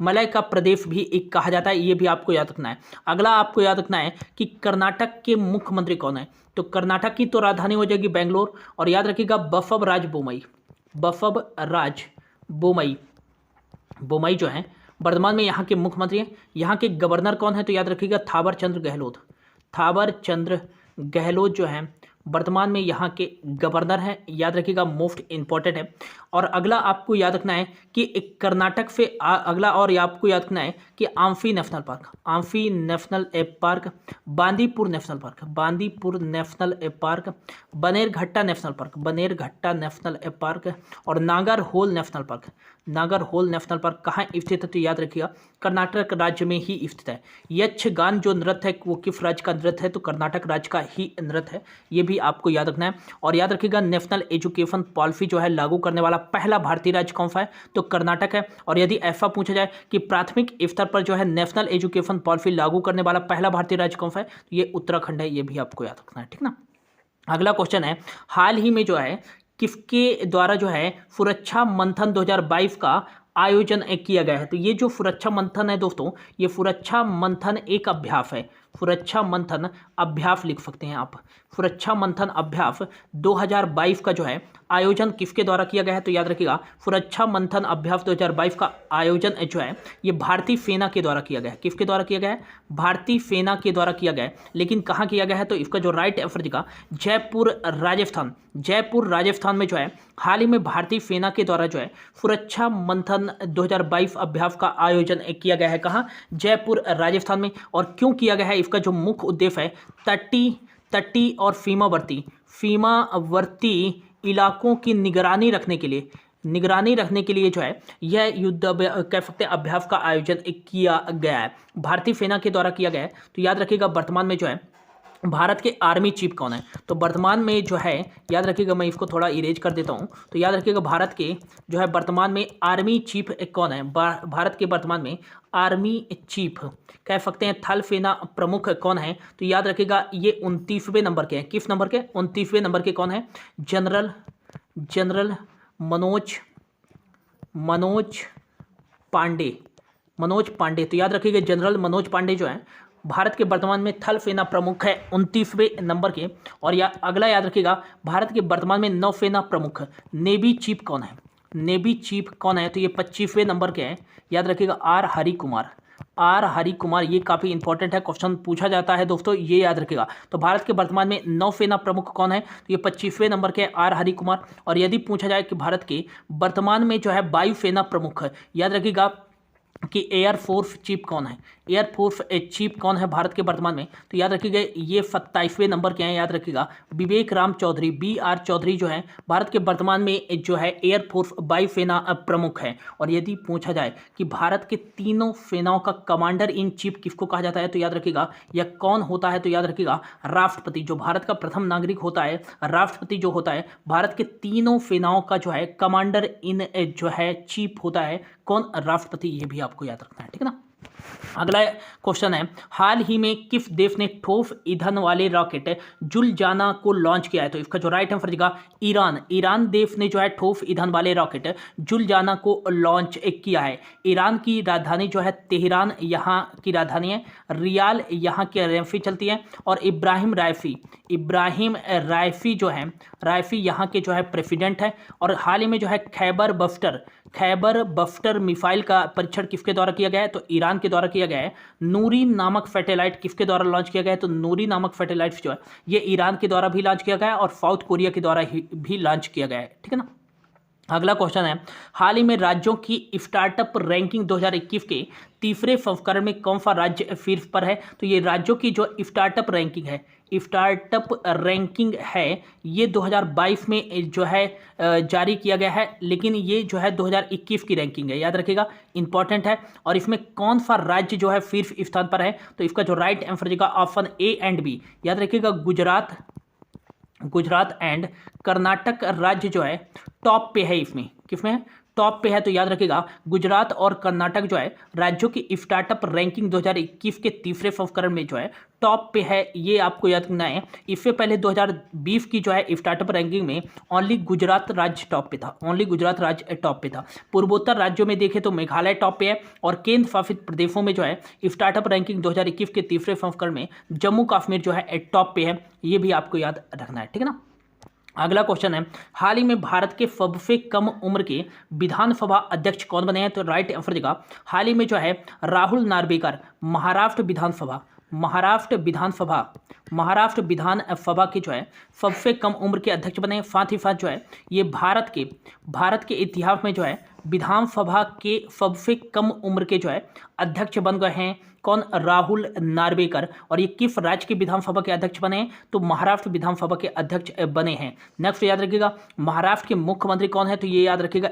मलय का प्रदेश भी एक कहा जाता है। ये भी आपको याद रखना है। अगला आपको याद रखना है कि कर्नाटक के मुख्यमंत्री कौन है? तो कर्नाटक की तो राजधानी हो जाएगी बेंगलोर। और याद रखिएगा बसवराज बोमई जो है वर्तमान में यहाँ के मुख्यमंत्री हैं। यहाँ के गवर्नर कौन है? तो याद रखिएगा थावर चंद्र गहलोत जो है वर्तमान में यहाँ के गवर्नर हैं। याद रखिएगा मोस्ट इंपॉर्टेंट है। और अगला आपको याद रखना है कि कर्नाटक से अगला और आपको याद रखना है कि Anshi national Bandipur national park, Bannerghatta national park और नागरहोल नेशनल पार्क कहाँ स्थित है? तो याद रखिएगा कर्नाटक राज्य में ही स्थित है। यक्षगान जो नृत्य है वो किस राज्य का नृत्य है? तो कर्नाटक राज्य का ही नृत्य है। ये भी आपको याद रखना है। और याद रखिएगा नेशनल एजुकेशन पॉलिसी जो है लागू करने वाला पहला भारतीय राज्य कौन सा है? तो कर्नाटक है। और यदि ऐसा पूछा जाए कि प्राथमिक स्तर पर जो है नेशनल एजुकेशन पॉलिसी लागू करने वाला पहला भारतीय राज्य कौन सा है? तो ये उत्तराखंड है। ये भी आपको याद रखना है, ठीक ना। अगला क्वेश्चन है हाल ही में जो है किसके द्वारा जो है सुरक्षा मंथन 2022 का आयोजन किया गया है? तो ये जो सुरक्षा मंथन है दोस्तों, ये सुरक्षा मंथन एक अभ्यास है। सुरक्षा मंथन अभ्यास लिख सकते हैं आप। सुरक्षा मंथन अभ्यास 2022 का जो है आयोजन किसके द्वारा किया गया है? तो याद रखिएगा सुरक्षा मंथन अभ्यास 2022 का आयोजन जो है ये भारतीय सेना के द्वारा किया गया है। किसके द्वारा किया गया है? भारतीय सेना के द्वारा किया गया है। लेकिन कहाँ किया गया है? तो इसका जो राइट आंसर होगा जयपुर राजस्थान में जो है हाल ही में भारतीय सेना के द्वारा जो है सुरक्षा मंथन 2022 अभ्यास का आयोजन किया गया है। कहाँ? जयपुर राजस्थान में। और क्यों किया गया है? इसका जो मुख्य उद्देश्य है तटीय और सीमावर्ती इलाकों की निगरानी रखने के लिए जो है यह युद्ध कह सकते हैं अभ्यास का आयोजन किया गया है, भारतीय सेना के द्वारा किया गया है। तो याद रखिएगा वर्तमान में जो है भारत के आर्मी चीफ कौन है? तो वर्तमान में जो है, याद रखिएगा, मैं इसको थोड़ा इरेज कर देता हूँ। तो याद रखिएगा, भारत के जो है वर्तमान में आर्मी चीफ कौन है? भारत के वर्तमान में आर्मी चीफ कह सकते हैं थल सेना प्रमुख कौन है? तो याद रखिएगा, ये 29वें नंबर के हैं। किस नंबर के? 29वें नंबर के कौन है? जनरल मनोज पांडे। तो याद रखिएगा, जनरल मनोज पांडे जो है भारत के वर्तमान में थल सेना प्रमुख है 29वें नंबर के। और अगला याद रखिएगा, भारत के वर्तमान में नौसेना प्रमुख नेवी चीफ कौन है? नेवी चीफ कौन है? तो ये 25वें नंबर के हैं। याद रखिएगा, आर हरि कुमार। ये काफ़ी इंपॉर्टेंट है, क्वेश्चन पूछा जाता है दोस्तों, ये याद रखिएगा। तो भारत के वर्तमान में नौसेना प्रमुख कौन है? तो ये 25वें नंबर के आर हरि कुमार। और यदि पूछा जाए कि भारत के वर्तमान में जो है वायुसेना प्रमुख, याद रखिएगा कि एयरफोर्स चीफ कौन है? एयरफोर्स चीफ कौन है भारत के वर्तमान में? तो याद रखिएगा, ये 27वें नंबर के हैं। याद रखिएगा, विवेक राम चौधरी, BR चौधरी जो है भारत के वर्तमान में जो है एयरफोर्स वायुसेना प्रमुख है। और यदि पूछा जाए कि भारत के तीनों सेनाओं का कमांडर इन चीफ किसको कहा जाता है? तो याद रखिएगा, यह कौन होता है? तो याद रखिएगा, राष्ट्रपति। जो भारत का प्रथम नागरिक होता है, राष्ट्रपति जो होता है भारत के तीनों सेनाओं का जो है कमांडर इन जो है चीफ होता है कौन? राष्ट्रपति। ये भी आपको याद रखना है, ठीक है ना। अगला क्वेश्चन है, हाल ही में किस देश ने ठोस ईंधन वाले रॉकेट जुलजाना को लॉन्च किया है? तो इसका जो राइट आंसर होगा ईरान देश ने जो है ठोस ईंधन वाले रॉकेट जुलजाना को लॉन्च किया है। ईरान की राजधानी जो है तेहरान यहाँ की राजधानी है, रियाल यहाँ की करेंसी चलती है। और इब्राहिम राइफी जो है, राइफी यहाँ के जो है प्रेसिडेंट है। और हाल ही में जो है खैबर बफ्टर मिसाइल का परीक्षण किसके द्वारा किया गया है? तो ईरान के द्वारा किया गया है। नूरी नामक सैटेलाइट किसके द्वारा लॉन्च किया गया है? तो नूरी नामक सैटेलाइट जो है ये ईरान के द्वारा भी लॉन्च किया गया है और साउथ कोरिया के द्वारा भी लॉन्च किया गया है, ठीक है ना। अगला क्वेश्चन है, हाल ही में राज्यों की स्टार्टअप रैंकिंग 2021 के तीसरे संस्करण में कौन सा राज्य शीर्ष पर है? तो ये राज्यों की जो स्टार्टअप रैंकिंग है ये 2022 में जो है जारी किया गया है, लेकिन ये जो है 2021 की रैंकिंग है, याद रखिएगा, इंपॉर्टेंट है। और इसमें कौन सा राज्य जो है शीर्ष स्थान पर है? तो इसका जो राइट आंसर होगा ऑप्शन A एंड B। याद रखिएगा, गुजरात एंड कर्नाटक राज्य जो है टॉप पे है। इसमें किसमें है? टॉप पे है। तो याद रखिएगा, गुजरात और कर्नाटक जो है राज्यों की स्टार्टअप रैंकिंग 2021 के तीसरे संस्करण में जो है टॉप पे है, ये आपको याद रखना है। इससे पहले 2020 की जो है स्टार्टअप रैंकिंग में ओनली गुजरात राज्य टॉप पे था। पूर्वोत्तर राज्यों में देखें तो मेघालय टॉप पे है। और केंद्र शासित प्रदेशों में जो है स्टार्टअप रैंकिंग 2021 के तीसरे संस्करण में जम्मू कश्मीर जो है टॉप पे है। ये भी आपको याद रखना है, ठीक है ना। अगला क्वेश्चन है, हाल ही में भारत के सबसे कम उम्र के विधानसभा अध्यक्ष कौन बने हैं? तो राइट आंसर देगा, हाल ही में जो है राहुल नार्वेकर महाराष्ट्र विधानसभा के जो है सबसे कम उम्र के अध्यक्ष बने। साथ ही साथ जो है ये भारत के इतिहास में जो है विधानसभा के सबसे कम उम्र के जो है अध्यक्ष बन गए हैं। कौन? राहुल नार्वेकर। और ये किस राज्य के विधानसभा के अध्यक्ष बने हैं? तो महाराष्ट्र विधानसभा के अध्यक्ष बने हैं। नेक्स्ट याद रखिएगा, महाराष्ट्र के मुख्यमंत्री कौन है? तो ये याद रखिएगा,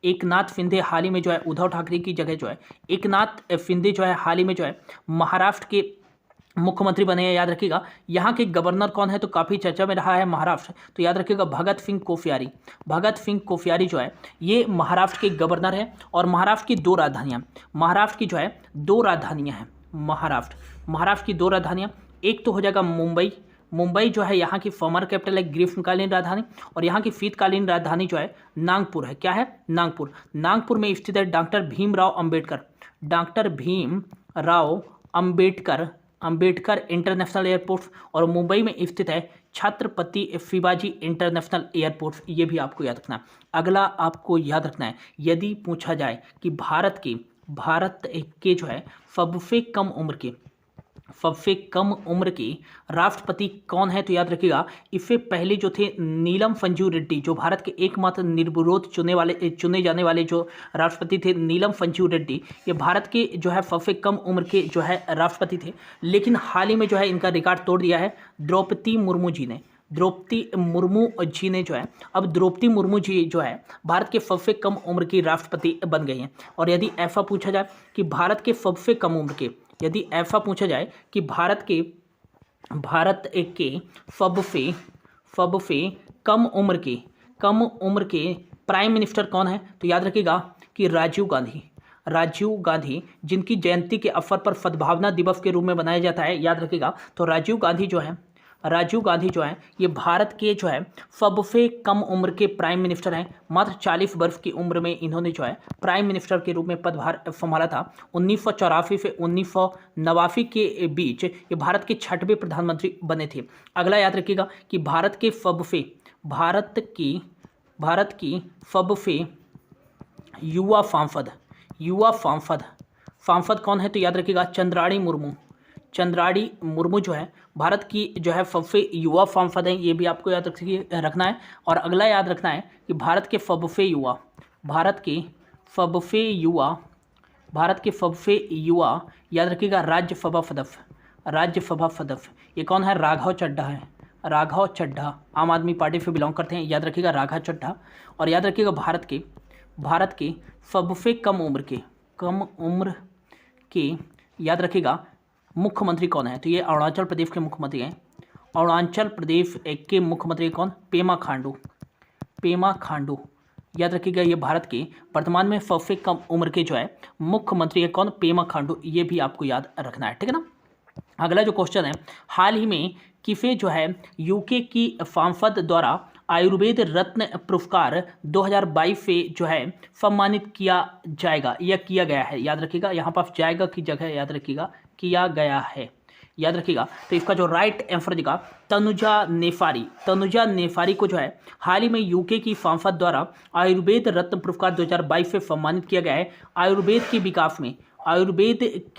एकनाथ शिंदे हाल ही में जो है उद्धव ठाकरे की जगह जो है एकनाथ शिंदे जो है हाल ही में जो है महाराष्ट्र के मुख्यमंत्री बने हैं। याद रखिएगा, यहाँ के गवर्नर कौन है? तो काफ़ी चर्चा में रहा है महाराष्ट्र, तो याद रखिएगा भगत सिंह कोश्यारी जो है ये महाराष्ट्र के गवर्नर है। और महाराष्ट्र की दो राजधानियाँ हैं। महाराष्ट्र की दो राजधानियाँ, एक तो हो जाएगा मुंबई जो है यहाँ की फॉर्मर कैपिटल है, ग्रीष्मकालीन राजधानी। और यहाँ की शीतकालीन राजधानी जो है नागपुर है। क्या है? नागपुर में स्थित है doctor Bhimrao Ambedkar international airport. और मुंबई में स्थित है छत्रपति शिवाजी इंटरनेशनल एयरपोर्ट। ये भी आपको याद रखना है। अगला आपको याद रखना है, यदि पूछा जाए कि भारत के जो है सबसे कम उम्र के राष्ट्रपति कौन है? तो याद रखिएगा, इससे पहले जो थे नीलम संजीव रेड्डी, जो भारत के एकमात्र निर्विरोध चुने जाने वाले जो राष्ट्रपति थे नीलम संजीव रेड्डी, ये भारत के जो है सबसे कम उम्र के जो है राष्ट्रपति थे। लेकिन हाल ही में जो है इनका रिकॉर्ड तोड़ दिया है द्रौपदी मुर्मू जी ने जो है, अब द्रौपदी मुर्मू जी जो है भारत के सबसे कम उम्र की राष्ट्रपति बन गई हैं। और यदि ऐसा पूछा जाए कि भारत के सबसे कम उम्र के भारत के फबफे कम उम्र के प्राइम मिनिस्टर कौन है? तो याद रखिएगा कि राजीव गांधी, जिनकी जयंती के अवसर पर सद्भावना दिवस के रूप में बनाया जाता है, याद रखिएगा। तो राजीव गांधी जो है ये भारत के जो है सबसे कम उम्र के प्राइम मिनिस्टर हैं। मात्र 40 वर्ष की उम्र में इन्होंने जो है प्राइम मिनिस्टर के रूप में पदभार संभाला था। 1984 से 1989 के बीच ये भारत के 6वें प्रधानमंत्री बने थे। अगला याद रखिएगा कि भारत की सबसे युवा सांसद कौन है? तो याद रखिएगा चंद्राणी मुर्मू जो है भारत की जो है सबसे युवा सांसद हैं। ये भी आपको याद रखना है। और अगला याद रखना है कि भारत के सबसे युवा याद रखिएगा राज्यसभा सदस्य ये कौन है? राघव चड्ढा आम आदमी पार्टी से बिलोंग करते हैं, याद रखिएगा राघव चड्ढा। और याद रखिएगा भारत के सबसे कम उम्र के याद रखिएगा मुख्यमंत्री कौन है? तो ये अरुणाचल प्रदेश के मुख्यमंत्री हैं। अरुणाचल प्रदेश के मुख्यमंत्री कौन? पेमा खांडू याद रखिएगा। ये भारत के वर्तमान में सबसे कम उम्र के जो है मुख्यमंत्री है कौन? पेमा खांडू। ये भी आपको याद रखना है, ठीक है ना। अगला जो क्वेश्चन है, हाल ही में किसे जो है यूके की सांसद द्वारा आयुर्वेद रत्न पुरस्कार 2022 से जो है सम्मानित किया जाएगा या किया गया है? याद रखिएगा यहाँ पर जाएगा की जगह याद रखिएगा किया गया है, याद रखिएगा। तो इसका जो राइट आंसर देगा तनुजा नेफारी को जो है हाल ही में यूके की सांसद द्वारा आयुर्वेद रत्न पुरस्कार 2022 से सम्मानित किया गया है। आयुर्वेद के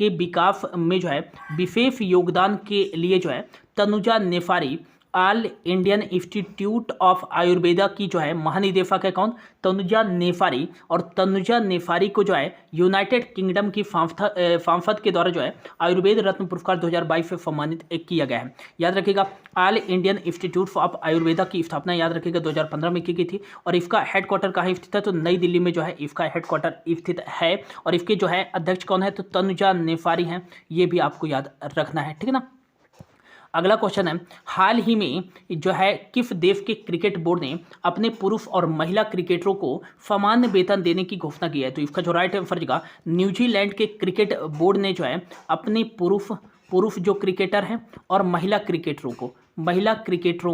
विकास में जो है विशेष योगदान के लिए जो है Tanuja Nesari all Indian institute of Ayurveda की जो है महानिदेशक है कौन? तनुजा नेफारी। और तनुजा नेफारी को जो है यूनाइटेड किंगडम की सांसद के द्वारा जो है आयुर्वेद रत्न पुरस्कार 2022 से सम्मानित किया गया है। याद रखिएगा all Indian institute of Ayurveda की स्थापना याद रखिएगा 2015 में की गई थी। और इसका हेडक्वार्टर कहाँ स्थित है? तो नई दिल्ली में जो है इसका हेडक्वार्टर स्थित है। और इसके जो है अध्यक्ष कौन है? तो तनुजा नेफारी हैं। ये भी आपको याद रखना है, ठीक है ना। अगला क्वेश्चन है, हाल ही में जो है किस देश के क्रिकेट बोर्ड ने अपने पुरुष और महिला क्रिकेटरों को समान वेतन देने की घोषणा की है? तो इसका जो राइट आंसर होगा न्यूजीलैंड के क्रिकेट बोर्ड ने जो है अपने पुरुष जो क्रिकेटर हैं और महिला क्रिकेटरों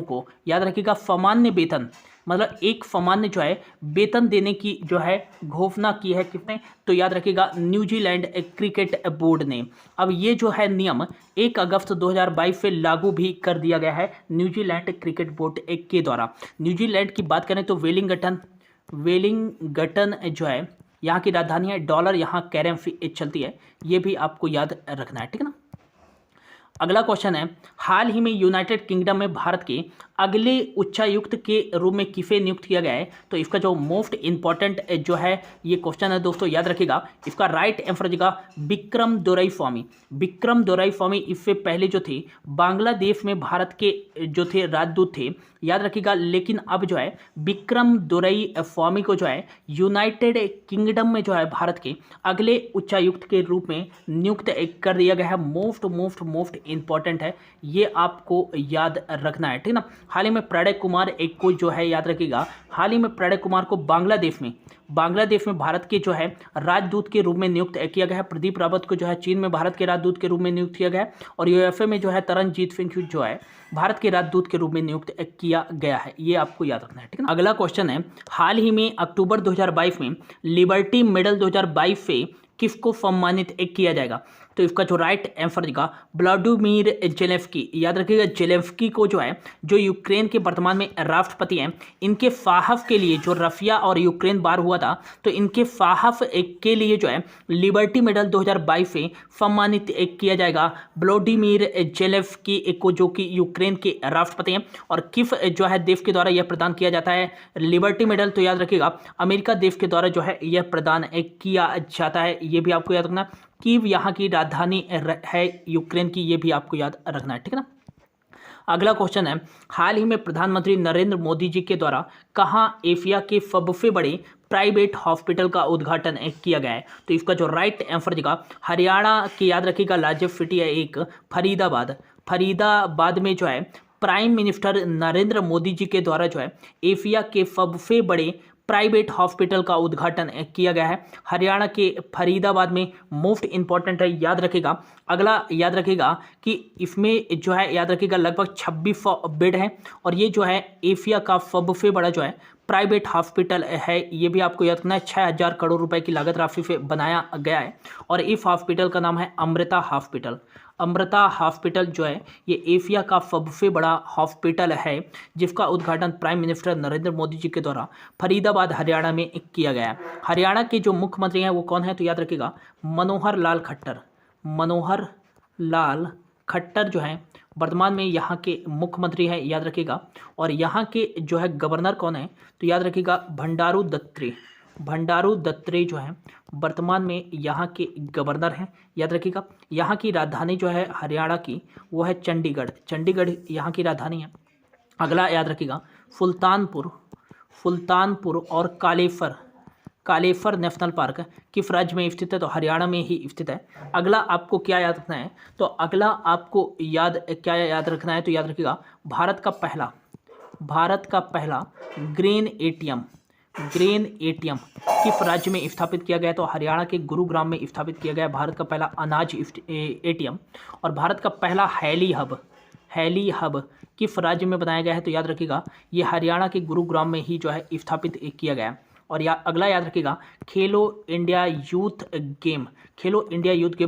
को याद रखिएगा सामान्य वेतन, मतलब एक सामान्य जो है वेतन देने की जो है घोषणा की है किसने? तो याद रखिएगा न्यूजीलैंड क्रिकेट बोर्ड ने। अब ये जो है नियम 1 अगस्त 2022 से लागू भी कर दिया गया है न्यूजीलैंड क्रिकेट बोर्ड के द्वारा। न्यूजीलैंड की बात करें तो वेलिंगटन जो है यहाँ की राजधानी है। डॉलर यहाँ करेंसी चलती है, ये भी आपको याद रखना है, ठीक है ना। अगला क्वेश्चन है, हाल ही में यूनाइटेड किंगडम में भारत के अगले उच्चायुक्त के रूप में किसे नियुक्त किया गया है? तो इसका जो मोस्ट इंपॉर्टेंट जो है ये क्वेश्चन है दोस्तों, याद रखिएगा इसका राइट आंसर होगा विक्रम दोराईस्वामी। इससे पहले जो थे बांग्लादेश में भारत के जो थे राजदूत थे, याद रखिएगा। लेकिन अब जो है विक्रम दोराईस्वामी को जो है यूनाइटेड किंगडम में जो है भारत के अगले उच्चायुक्त के रूप में नियुक्त कर दिया गया है। मोस्ट इंपॉर्टेंट है, ये आपको याद रखना है, ठीक ना। हाल ही में प्रणय कुमार एक को जो है याद रखिएगा, हाल ही में प्रणय कुमार को बांग्लादेश में भारत के जो है राजदूत के रूप में नियुक्त किया गया है। प्रदीप रावत को जो है चीन में भारत के राजदूत के रूप में नियुक्त किया गया है। और यूएसए में जो है तरनजीत सिंह जो है भारत के राजदूत के रूप में नियुक्त किया गया है, ये आपको याद रखना है, ठीक है ना। अगला क्वेश्चन है, हाल ही में अक्टूबर 2022 में लिबर्टी मेडल 2022 से किसको सम्मानित किया जाएगा? तो इसका जो राइट आंसर देगा व्लादिमीर जेलेंस्की। याद रखिएगा जेलेंस्की को जो है जो यूक्रेन के वर्तमान में राष्ट्रपति हैं, इनके साहस के लिए जो रशिया और यूक्रेन वार हुआ था, तो इनके साहस के लिए जो है लिबर्टी मेडल 2022 से सम्मानित किया जाएगा व्लादिमीर जेलेंस्की को, जो कि यूक्रेन के राष्ट्रपति हैं। और किस जो है देश के द्वारा यह प्रदान किया जाता है लिबर्टी मेडल? तो याद रखिएगा अमेरिका देश के द्वारा जो है यह प्रदान किया जाता है, ये भी आपको याद रखना। कीव यहाँ की राजधानी है यूक्रेन की, ये भी आपको याद रखना है, ठीक है ना। अगला क्वेश्चन है, हाल ही में प्रधानमंत्री नरेंद्र मोदी जी के द्वारा कहाँ एशिया के सबसे बड़े प्राइवेट हॉस्पिटल का उद्घाटन किया गया है? तो इसका जो राइट आंसर देगा हरियाणा की, याद रखिएगा लार्जेस्ट सिटी है एक फरीदाबाद में जो है प्राइम मिनिस्टर नरेंद्र मोदी जी के द्वारा जो है एशिया के सबसे बड़े प्राइवेट हॉस्पिटल का उद्घाटन किया गया है। हरियाणा के फरीदाबाद में मोस्ट इंपॉर्टेंट है, याद रखेगा। अगला याद रखेगा कि इसमें जो है याद रखेगा लगभग 2600 बेड हैं और ये जो है एशिया का सबसे बड़ा जो है प्राइवेट हॉस्पिटल है। ये भी आपको याद रखना है। 6000 करोड़ रुपए की लागत राशि से बनाया गया है और इस हॉस्पिटल का नाम है अमृता हॉस्पिटल। अमृता हॉस्पिटल जो है ये एशिया का सबसे बड़ा हॉस्पिटल है जिसका उद्घाटन प्राइम मिनिस्टर नरेंद्र मोदी जी के द्वारा फरीदाबाद हरियाणा में किया गया है। हरियाणा के जो मुख्यमंत्री हैं वो कौन है, तो याद रखिएगा मनोहर लाल खट्टर। मनोहर लाल खट्टर जो हैं वर्तमान में यहाँ के मुख्यमंत्री हैं, याद रखिएगा। और यहाँ के जो है गवर्नर कौन है, तो याद रखिएगा भंडारू दत्तात्रेय। भंडारू दत्तात्रेय जो है वर्तमान में यहाँ के गवर्नर हैं, याद रखिएगा। यहाँ की राजधानी जो है हरियाणा की वो है चंडीगढ़। चंडीगढ़ यहाँ की राजधानी है। अगला याद रखिएगा सुल्तानपुर और कालेफर नेशनल पार्क किस राज्य में स्थित है, तो हरियाणा में ही स्थित है। अगला आपको क्या याद रखना है, तो अगला आपको क्या याद रखना है, तो याद रखिएगा भारत का पहला ग्रेन एटीएम किस राज्य में स्थापित किया गया, तो हरियाणा के गुरुग्राम में स्थापित किया गया भारत का पहला अनाज एटीएम। और भारत का पहला हेली हब किस राज्य में बनाया गया है, तो याद रखिएगा ये हरियाणा के गुरुग्राम में ही जो है स्थापित किया गया है। और अगला याद रखिएगा खेलो इंडिया यूथ गेम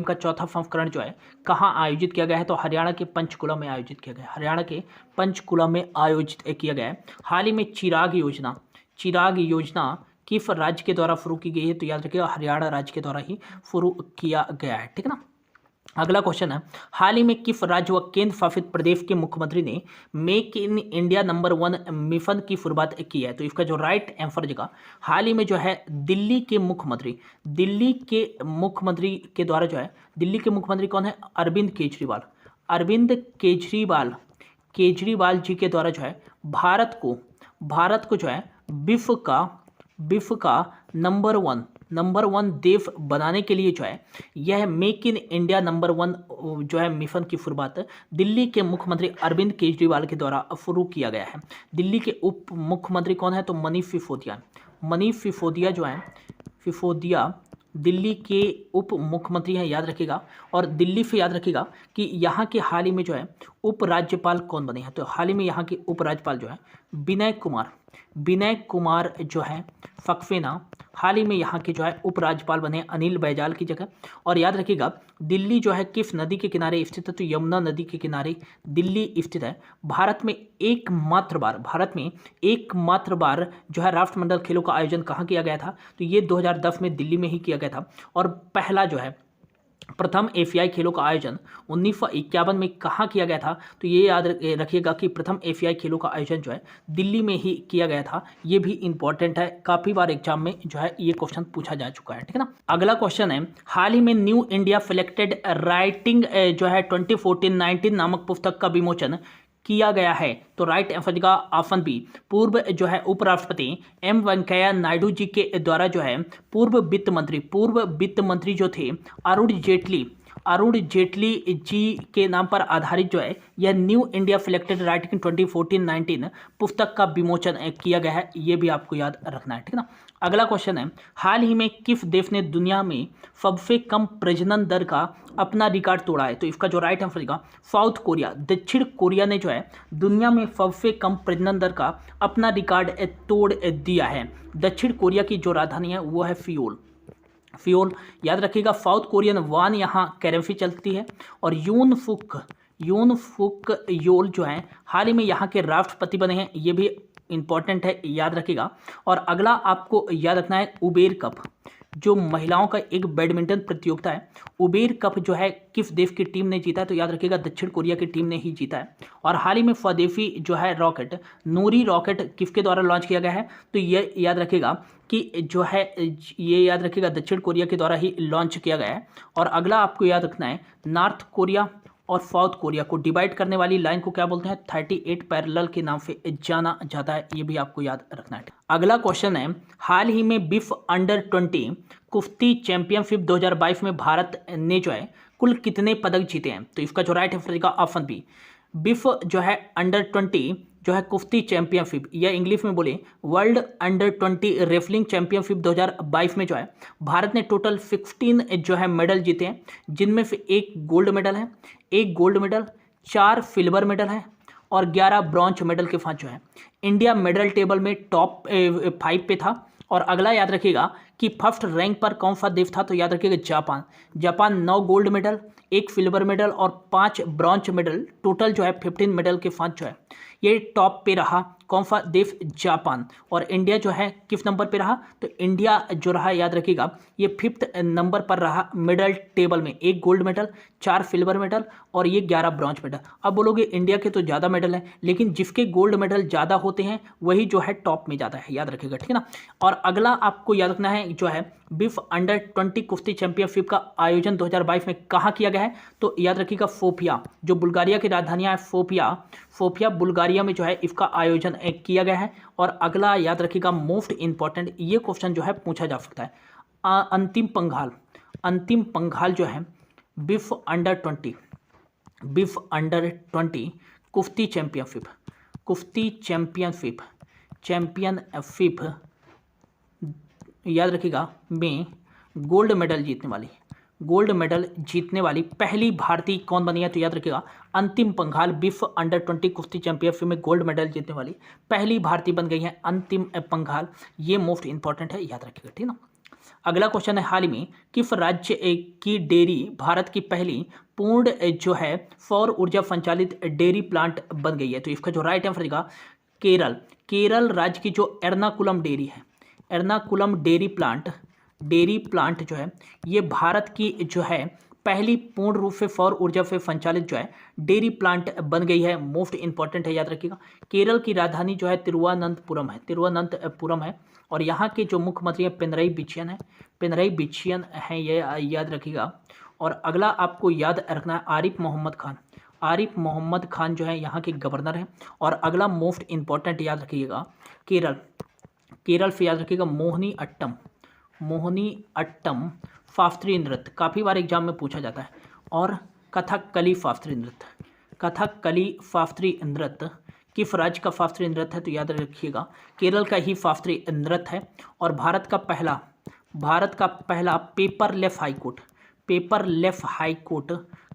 का चौथा संस्करण जो है कहाँ आयोजित किया गया है, तो हरियाणा के पंचकुला में आयोजित किया गया है। हाल ही में चिराग योजना किस राज्य के द्वारा शुरू की गई है, तो याद रखिएगा हरियाणा राज्य के द्वारा ही शुरू किया गया है, ठीक है ना। अगला क्वेश्चन है, हाल ही में किस राज्य व केंद्र शासित प्रदेश के मुख्यमंत्री ने make in India number 1 mission की शुरुआत की है, तो इसका जो राइट आंसर जगह हाल ही में जो है दिल्ली के मुख्यमंत्री के द्वारा जो है, दिल्ली के मुख्यमंत्री कौन है, अरविंद केजरीवाल जी के द्वारा जो है भारत को जो है विश्व का नंबर वन देश बनाने के लिए जो है यह मेक इन इंडिया नंबर 1 जो है मिशन की शुरुआत दिल्ली के मुख्यमंत्री अरविंद केजरीवाल के द्वारा शुरू किया गया है। दिल्ली के उप मुख्यमंत्री कौन है, तो मनीष सिसोदिया जो है दिल्ली के उप मुख्यमंत्री हैं, याद रखिएगा। और दिल्ली से याद रखिएगा कि यहाँ के हाल ही में जो है उपराज्यपाल कौन बने हैं, तो हाल ही में यहाँ के उपराज्यपाल जो है विनय कुमार जो है सक्सेना हाल ही में यहाँ के जो है उपराज्यपाल बने अनिल बैजल की जगह। और याद रखिएगा दिल्ली जो है किस नदी के किनारे स्थित है, तो यमुना नदी के किनारे दिल्ली स्थित है। भारत में एकमात्र बार जो है राष्ट्रमंडल खेलों का आयोजन कहाँ किया गया था, तो ये 2010 में दिल्ली में ही किया गया था। और पहला जो है प्रथम एशियाई खेलों का आयोजन 1951 में कहाँ किया गया था, तो ये याद रखिएगा कि प्रथम एशियाई खेलों का आयोजन जो है दिल्ली में ही किया गया था। ये भी इंपॉर्टेंट है, काफ़ी बार एग्जाम में जो है ये क्वेश्चन पूछा जा चुका है, ठीक है ना। अगला क्वेश्चन है, हाल ही में न्यू इंडिया सिलेक्टेड राइटिंग जो है 2014-19 नामक पुस्तक का विमोचन किया गया है, तो राइट आंसर का ऑप्शन बी पूर्व जो है उपराष्ट्रपति एम वेंकैया नायडू जी के द्वारा जो है पूर्व वित्त मंत्री जो थे अरुण जेटली जी के नाम पर आधारित जो है यह न्यू इंडिया सिलेक्टेड राइटिंग 2014-19 पुस्तक का विमोचन किया गया है। ये भी आपको याद रखना है, ठीक है ना। अगला क्वेश्चन है, हाल ही में किस देश ने दुनिया में सबसे कम प्रजनन दर का अपना रिकॉर्ड तोड़ा है, तो इसका जो राइट आंसर होगा साउथ कोरिया। दक्षिण कोरिया ने जो है दुनिया में सबसे कम प्रजनन दर का अपना रिकॉर्ड तोड़ दिया है। दक्षिण कोरिया की जो राजधानी है वो है सियोल। याद रखिएगा साउथ कोरियन वान यहाँ करेंसी चलती है। और यून फुक योल जो है हाल ही में यहाँ के राष्ट्रपति बने हैं, ये भी इंपॉर्टेंट है, याद रखिएगा। और अगला आपको याद रखना है उबेर कप, जो महिलाओं का एक बैडमिंटन प्रतियोगिता है। उबेर कप जो है किस देश की टीम ने जीता है, तो याद रखिएगा दक्षिण कोरिया की टीम ने ही जीता है। और हाल ही में स्वदेशी जो है रॉकेट नूरी रॉकेट किसके द्वारा लॉन्च किया गया है, तो ये याद रखिएगा कि जो है ये याद रखिएगा दक्षिण कोरिया के द्वारा ही लॉन्च किया गया है। और अगला आपको याद रखना है नॉर्थ कोरिया और साउथ कोरिया को डिवाइड करने वाली लाइन को क्या बोलते हैं, 38 पैरेलल के नाम से जाना जाता है। ये भी आपको याद रखना है। अगला क्वेश्चन है, हाल ही में विश्व अंडर 20 कुश्ती चैंपियनशिप 2022 में भारत ने जो है कुल कितने पदक जीते हैं? तो इसका जो राइट आंसर रहेगा ऑप्शन बी, बिफ जो है अंडर 20 जो है कुश्ती चैंपियनशिप, या इंग्लिश में बोले वर्ल्ड अंडर 20 रेसलिंग चैंपियनशिप 2022 में जो है भारत ने टोटल 16 जो है मेडल जीते हैं, जिनमें से 1 गोल्ड मेडल है, 1 गोल्ड मेडल, 4 सिल्वर मेडल है और 11 ब्रॉन्ज मेडल के साथ जो है इंडिया मेडल टेबल में टॉप 5 पे था। और अगला याद रखिएगा कि फर्स्ट रैंक पर कौन सा देश था? तो याद रखिएगा Japan. Japan 9 gold medal, 1 silver medal और 5 ब्रॉन्ज मेडल, टोटल जो है 15 मेडल के साथ जो है ये टॉप पे रहा। कौन सा देश? जापान। और इंडिया जो है किस नंबर पे रहा? तो इंडिया जो रहा याद रखिएगा ये 5th नंबर पर रहा मेडल टेबल में, 1 गोल्ड मेडल, 4 सिल्वर मेडल और ये 11 ब्रॉन्ज मेडल। अब बोलोगे इंडिया के तो ज़्यादा मेडल हैं, लेकिन जिसके गोल्ड मेडल ज़्यादा होते हैं वही जो है टॉप में जाता है, याद रखिएगा, ठीक है ना। और अगला आपको याद रखना है जो है बिफ अंडर 20 कुश्ती चैंपियनशिप का आयोजन 2022 में कहाँ किया गया है? तो याद रखिएगा सोफिया, जो बुल्गारिया की राजधानी है सोफिया बुल्गारिया में जो है इसका आयोजन किया गया है। और अगला याद रखिएगा मोस्ट इंपॉर्टेंट, ये क्वेश्चन जो है पूछा जा सकता है, अंतिम पंगाल जो है बिफ अंडर 20 कुश्ती चैंपियनशिप याद रखिएगा में गोल्ड मेडल जीतने वाली पहली भारतीय कौन बनी है? तो याद रखिएगा अंतिम पंघाल बिफ अंडर 20 कुश्ती चैंपियनशिप में गोल्ड मेडल जीतने वाली पहली भारतीय बन गई है अंतिम पंघाल। ये मोस्ट इंपॉर्टेंट है, याद रखिएगा, ठीक ना। अगला क्वेश्चन है, हाल में किस राज्य की डेयरी भारत की पहली पूर्ण जो है सौर ऊर्जा संचालित डेयरी प्लांट बन गई है? तो इसका जो राइट आंसर रहेगा केरल राज्य की जो एर्नाकुलम डेयरी है, एर्नाकुलम डेयरी प्लांट जो है ये भारत की जो है पहली पूर्ण रूप से सौर ऊर्जा से संचालित जो है डेयरी प्लांट बन गई है। मोस्ट इंपॉर्टेंट है, याद रखिएगा। केरल की राजधानी जो है तिरुवनंतपुरम है और यहाँ के जो मुख्यमंत्री हैं पिनरई बिछियन हैं, ये याद रखिएगा। और अगला आपको याद रखना है आरिफ मोहम्मद खान जो है यहाँ के गवर्नर हैं। और अगला मोस्ट इंपॉर्टेंट याद रखिएगा केरल से याद रखिएगा मोहिनी अट्टम शास्त्रीय नृत्य, काफ़ी बार एग्जाम में पूछा जाता है। और कथकली शास्त्रीय नृत्य किस राज्य का शास्त्रीय नृत्य है? तो याद रखिएगा केरल का ही शास्त्रीय नृत्य है। और भारत का पहला पेपरलेस हाईकोर्ट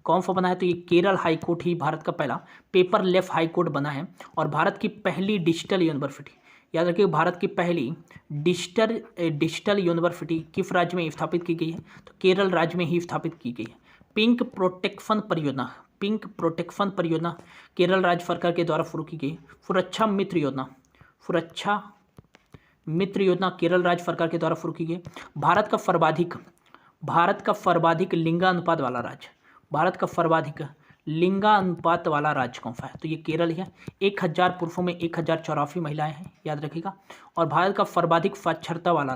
कौन सा बना है? तो ये केरल हाईकोर्ट ही भारत का पहला पेपरलेस हाईकोर्ट बना है। और भारत की पहली डिजिटल यूनिवर्सिटी, याद रखिए भारत की पहली डिजिटल यूनिवर्सिटी किस राज्य में स्थापित की गई है? तो केरल राज्य में ही स्थापित की गई है। पिंक प्रोटेक्शन परियोजना केरल राज्य सरकार के द्वारा शुरू की गई। सुरक्षा मित्र योजना केरल राज्य सरकार के द्वारा शुरू की गई। भारत का सर्वाधिक लिंगानुपात वाला राज्य कौन सा है? तो ये केरल है। 1000 पुरुषों में 1084 महिलाएं हैं, याद रखिएगा। और भारत का सर्वाधिक साक्षरता वाला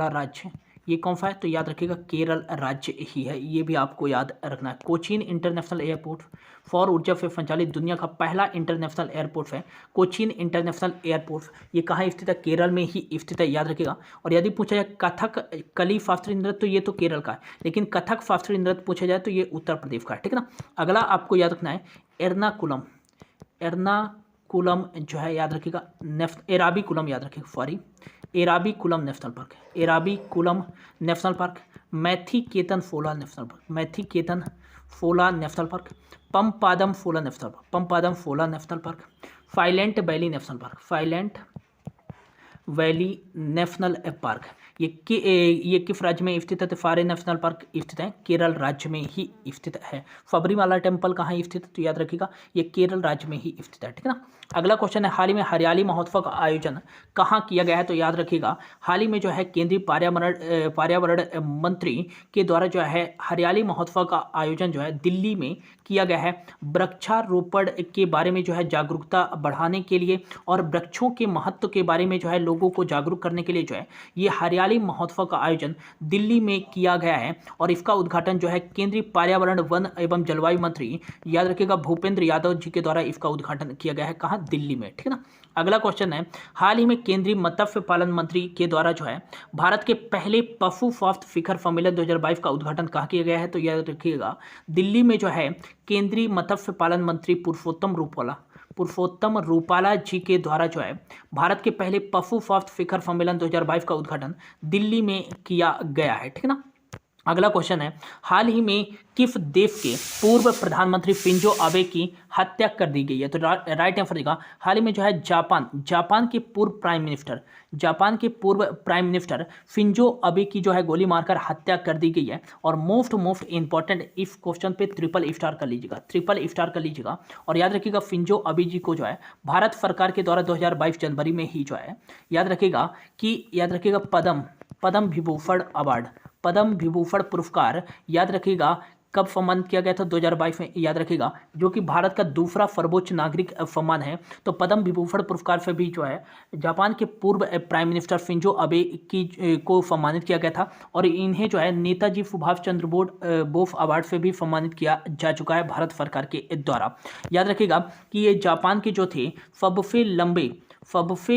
राज्य ये कौन सा है? तो याद रखिएगा केरल राज्य ही है, ये भी आपको याद रखना है। कोचीन इंटरनेशनल एयरपोर्ट सौर ऊर्जा से संचालित दुनिया का पहला इंटरनेशनल एयरपोर्ट है कोचीन इंटरनेशनल एयरपोर्ट। ये कहाँ स्थित है? केरल में ही स्थित है, याद रखिएगा। और यदि पूछा जाए कथकली शास्त्रीय नृत्य, तो ये तो केरल का है, लेकिन कथक शास्त्रीय नृत्य पूछा जाए तो ये उत्तर प्रदेश का है, ठीक है ना। अगला आपको याद रखना है एर्नाकुलम जो है, याद रखिएगा एराविकुलम, याद रखिएगा, sorry Eravikulam national park, Mathikettan Shola national park, Pampadum Shola national park, silent valley national park, ये किस राज्य में स्थित है? तो सारे नेशनल पार्क स्थित हैं केरल राज्य में ही स्थित है। सबरीमाला टेम्पल कहाँ स्थित है? तो याद रखिएगा ये केरल राज्य में ही स्थित है, ठीक है ना। अगला क्वेश्चन है, हाल ही में हरियाली महोत्सव का आयोजन कहाँ किया गया है? तो याद रखिएगा हाल ही में जो है केंद्रीय पर्यावरण मंत्री के द्वारा जो है हरियाली महोत्सव का आयोजन जो है दिल्ली में किया गया है। वृक्षारोपण के बारे में जो है जागरूकता बढ़ाने के लिए और वृक्षों के महत्व के बारे में जो है लोगों लोगों को जागरूक करने के लिए जो है ये हरियाली महोत्सव का आयोजन दिल्ली में किया गया है और इसका उद्घाटन जो है केंद्रीय पर्यावरण, वन एवं जलवायु मंत्री, याद रखिएगा, भूपेंद्र यादव जी के द्वारा इसका उद्घाटन किया गया है। कहाँ? दिल्ली में। ठीक है ना। अगला क्वेश्चन है, हाल ही में केंद्रीय मत्स्य पालन मंत्री के द्वारा जो है भारत के पहले पशु स्वास्थ्य शिखर सम्मेलन 2022 का उद्घाटन कहाँ किया गया है? तो याद रखिएगा, दिल्ली में जो है केंद्रीय मत्स्य पालन मंत्री पुरुषोत्तम रूपाला जी के द्वारा जो है भारत के पहले पशु स्वास्थ्य शिखर सम्मेलन 2022 का उद्घाटन दिल्ली में किया गया है। ठीक है ना। अगला क्वेश्चन है, हाल ही में किस देश के पूर्व प्रधानमंत्री शिंजो आबे की हत्या कर दी गई है? तो राइट आंसर देगा, हाल ही में जो है जापान के पूर्व प्राइम मिनिस्टर शिंजो आबे की जो है गोली मारकर हत्या कर दी गई है। और मोस्ट इंपॉर्टेंट, इस क्वेश्चन पे ट्रिपल स्टार कर लीजिएगा और याद रखिएगा शिंजो आबे जी को जो है भारत सरकार के द्वारा 2022 जनवरी में ही जो है याद रखिएगा पद्म विभूषण पुरस्कार, याद रखिएगा, कब सम्मानित किया गया था? 2022 में, याद रखिएगा, जो कि भारत का दूसरा सर्वोच्च नागरिक सम्मान है। तो पद्म विभूषण पुरस्कार से भी जो है जापान के पूर्व प्राइम मिनिस्टर शिंजो आबे को सम्मानित किया गया था और इन्हें जो है नेताजी सुभाष चंद्र बोस अवार्ड से भी सम्मानित किया जा चुका है भारत सरकार के द्वारा। याद रखिएगा कि ये जापान के जो थे सबसे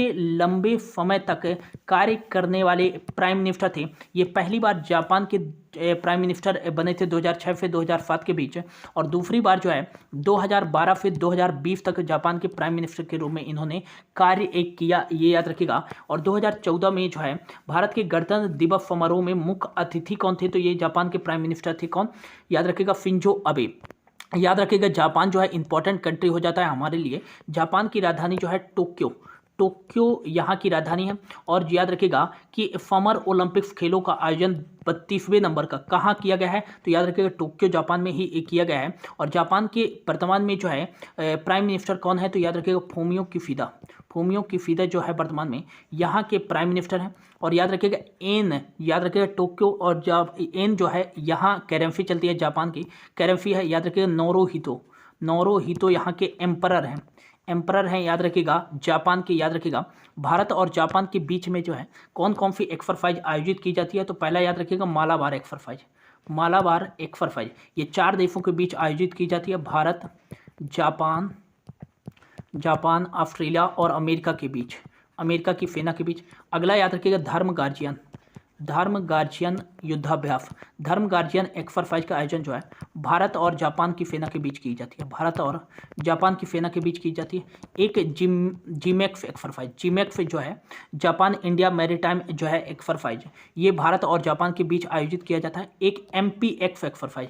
लंबे समय तक कार्य करने वाले प्राइम मिनिस्टर थे। ये पहली बार जापान के प्राइम मिनिस्टर बने थे 2006 से 2007 के बीच और दूसरी बार जो है 2012 से 2020 तक जापान के प्राइम मिनिस्टर के रूप में इन्होंने कार्य किया, ये याद रखिएगा। और 2014 में जो है भारत के गणतंत्र दिवस समारोह में मुख्य अतिथि कौन थे? तो ये जापान के प्राइम मिनिस्टर थे। कौन? याद रखिएगा, शिंजो आबे। याद रखिएगा, जापान जो है इंपॉर्टेंट कंट्री हो जाता है हमारे लिए। जापान की राजधानी जो है टोक्यो यहाँ की राजधानी है। और याद रखिएगा कि समर ओलंपिक्स खेलों का आयोजन 32वें नंबर का कहाँ किया गया है? तो याद रखिएगा टोक्यो जापान में ही किया गया है। और जापान के वर्तमान में जो है प्राइम मिनिस्टर कौन है? तो याद रखिएगा फूमियो किशिदा जो है वर्तमान में यहाँ के प्राइम मिनिस्टर हैं। और याद रखिएगा टोक्यो और एन जो है यहाँ करेंसी चलती है, जापान की करेंसी है। याद रखिएगा नोरोहितो यहाँ के एम्परर हैं। याद रखिएगा जापान के। याद रखिएगा भारत और जापान के बीच में जो है कौन कौन सी एक्सरसाइज आयोजित की जाती है? तो पहला याद रखिएगा मालाबार एक्सरसाइज, ये 4 देशों के बीच आयोजित की जाती है, भारत, जापान, ऑस्ट्रेलिया और अमेरिका की सेना के बीच। अगला याद रखिएगा धर्म गार्जियन युद्धाभ्यास, धर्म गार्जियन एक्सरसाइज का आयोजन जो है भारत और जापान की सेना के बीच की जाती है। एक जीमैक्स जो है जापान इंडिया मैरीटाइम जो है एक्सरसाइज, ये भारत और जापान के बीच आयोजित किया जाता है। एक MPX exercise,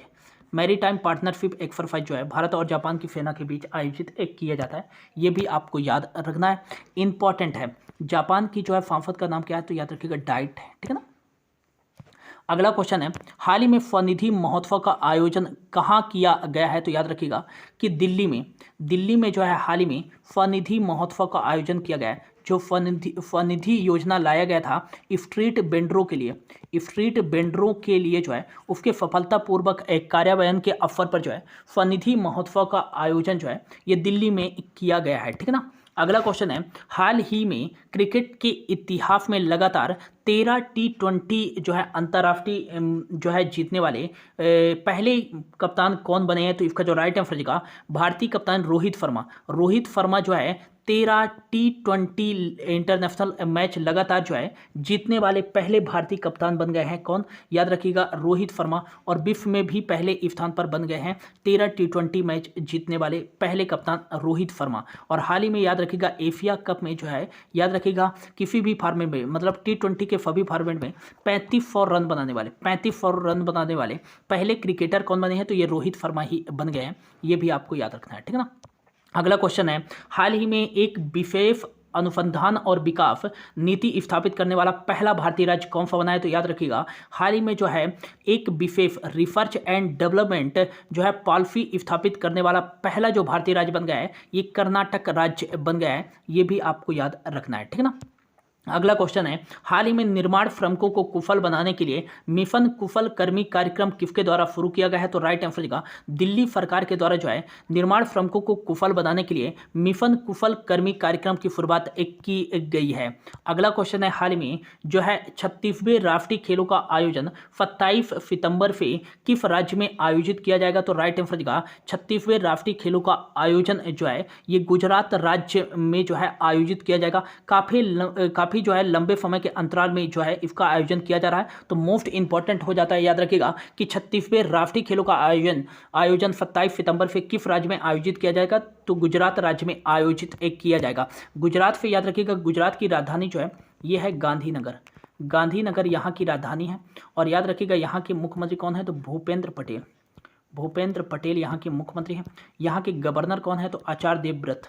maritime partnership exercise जो है भारत और जापान की सेना के बीच आयोजित किया जाता है। ये भी आपको याद रखना है, इंपॉर्टेंट है। जापान की जो है सांसद का नाम क्या है? तो याद रखिएगा डाइट है। ठीक है ना। अगला क्वेश्चन है, हाल ही में स्वनिधि महोत्सव का आयोजन कहाँ किया गया है? तो याद रखिएगा कि दिल्ली में जो है हाल ही में स्वनिधि महोत्सव का आयोजन किया गया है। जो स्वनिधि योजना लाया गया था स्ट्रीट वेंडरों के लिए जो है उसके सफलतापूर्वक कार्यान्वयन के अवसर पर जो है स्वनिधि महोत्सव का आयोजन जो है ये दिल्ली में किया गया है। ठीक है ना। अगला क्वेश्चन है, हाल ही में क्रिकेट के इतिहास में लगातार 13 T20 जो है अंतर्राष्ट्रीय जो है जीतने वाले पहले कप्तान कौन बने हैं? तो इसका जो राइट आंसर रहेगा भारतीय कप्तान रोहित शर्मा जो है 13 T20 इंटरनेशनल मैच लगातार जो है जीतने वाले पहले भारतीय कप्तान बन गए हैं। कौन? याद रखिएगा रोहित शर्मा। और विश्व में भी पहले स्थान पर बन गए हैं 13 T20 मैच जीतने वाले पहले कप्तान रोहित शर्मा। और हाल ही में याद रखिएगा एशिया कप में जो है याद रखिएगा किसी भी फॉर्मेट में, मतलब T20 के सभी फॉर्मेट में 3500 रन बनाने वाले पहले क्रिकेटर कौन बने हैं? तो ये रोहित शर्मा ही बन गए हैं। ये भी आपको याद रखना है। ठीक है ना। अगला क्वेश्चन है, हाल ही में एक विशेष अनुसंधान और विकास नीति स्थापित करने वाला पहला भारतीय राज्य कौन सा बना है? तो याद रखिएगा हाल ही में जो है एक विशेष रिसर्च एंड डेवलपमेंट जो है पॉलिसी स्थापित करने वाला पहला जो भारतीय राज्य बन गया है ये कर्नाटक राज्य बन गया है। ये भी आपको याद रखना है। ठीक है ना। अगला क्वेश्चन है, हाल ही में निर्माण श्रमिकों को कुशल बनाने के लिए मिशन कुशल कर्मी कार्यक्रम किसके द्वारा शुरू किया गया है? तो राइट आंसर का दिल्ली सरकार के द्वारा जो है निर्माण श्रमिकों को कुशल बनाने के लिए मिशन कुशल कर्मी कार्यक्रम की शुरुआत की गई है। अगला क्वेश्चन है, हाल ही में जो है 36वें राष्ट्रीय खेलों का आयोजन 27 सितंबर से किस राज्य में आयोजित किया जाएगा? तो राइट आंसर का 36वें राष्ट्रीय खेलों का आयोजन जो है ये गुजरात राज्य में जो है आयोजित किया जाएगा। काफ़ी जो है लंबे समय के अंतराल में जो है इसका आयोजन किया जा रहा है। तो मोस्ट इंपॉर्टेंट हो जाता है, याद रखिएगा कि 36वें राष्ट्रीय खेलों का आयोजन 27 सितंबर से किस राज्य में आयोजित किया जाएगा? तो गुजरात राज्य में आयोजित किया जाएगा। गुजरात से याद रखिएगा, गुजरात की राजधानी जो है ये है गांधीनगर। गांधीनगर यहाँ की राजधानी है। और याद रखिएगा यहाँ के मुख्यमंत्री कौन है? तो भूपेंद्र पटेल। भूपेंद्र पटेल यहाँ के मुख्यमंत्री हैं। यहाँ के गवर्नर कौन है? तो आचार्य देवव्रत।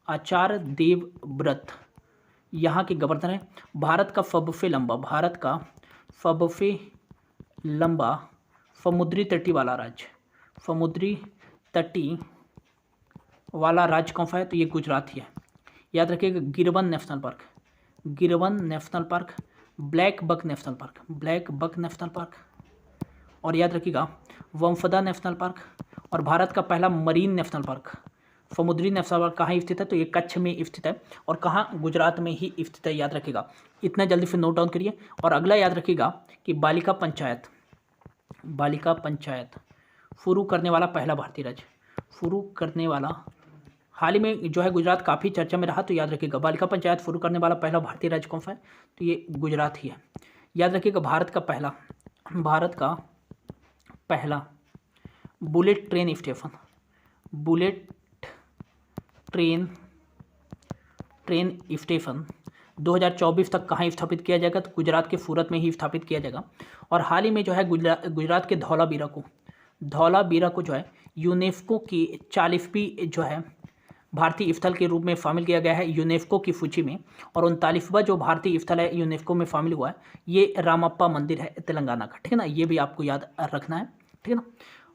आचार्य देवव्रत यहाँ के गवर्नर हैं। भारत का सबसे लंबा समुद्री तटी वाला राज्य, समुद्री तटी वाला राज्य कौन सा है? तो ये गुजरात ही है। याद रखिएगा Girvan national park, Girvan national park, black buck national park, black buck national park, और याद रखिएगा वंफदा नेशनल पार्क, और भारत का पहला मरीन नेशनल पार्क, समुद्री नेशनल पार्क कहाँ स्थित है? तो ये कच्छ में स्थित है। और कहाँ? गुजरात में ही स्थित है। याद रखिएगा, इतना जल्दी से नोट डाउन करिए। और अगला याद रखिएगा कि बालिका पंचायत शुरू करने वाला पहला भारतीय राज्य, शुरू करने वाला, हाल ही में जो है गुजरात काफ़ी चर्चा में रहा। तो याद रखिएगा बालिका पंचायत शुरू करने वाला पहला भारतीय राज्य कौन सा है? तो ये गुजरात ही है। याद रखिएगा भारत का पहला bullet train station, bullet train station 2024 तक कहाँ स्थापित किया जाएगा? तो गुजरात के सूरत में ही स्थापित किया जाएगा। और हाल ही में जो है गुजरात के धौलावीरा को जो है यूनेस्को की 40वीं जो है भारतीय स्थल के रूप में शामिल किया गया है यूनेस्को की सूची में। और 39वां जो भारतीय स्थल है यूनेस्को में शामिल हुआ है ये रामप्पा मंदिर है तेलंगाना का। ठीक है ना, ये भी आपको याद रखना है। ठीक है ना।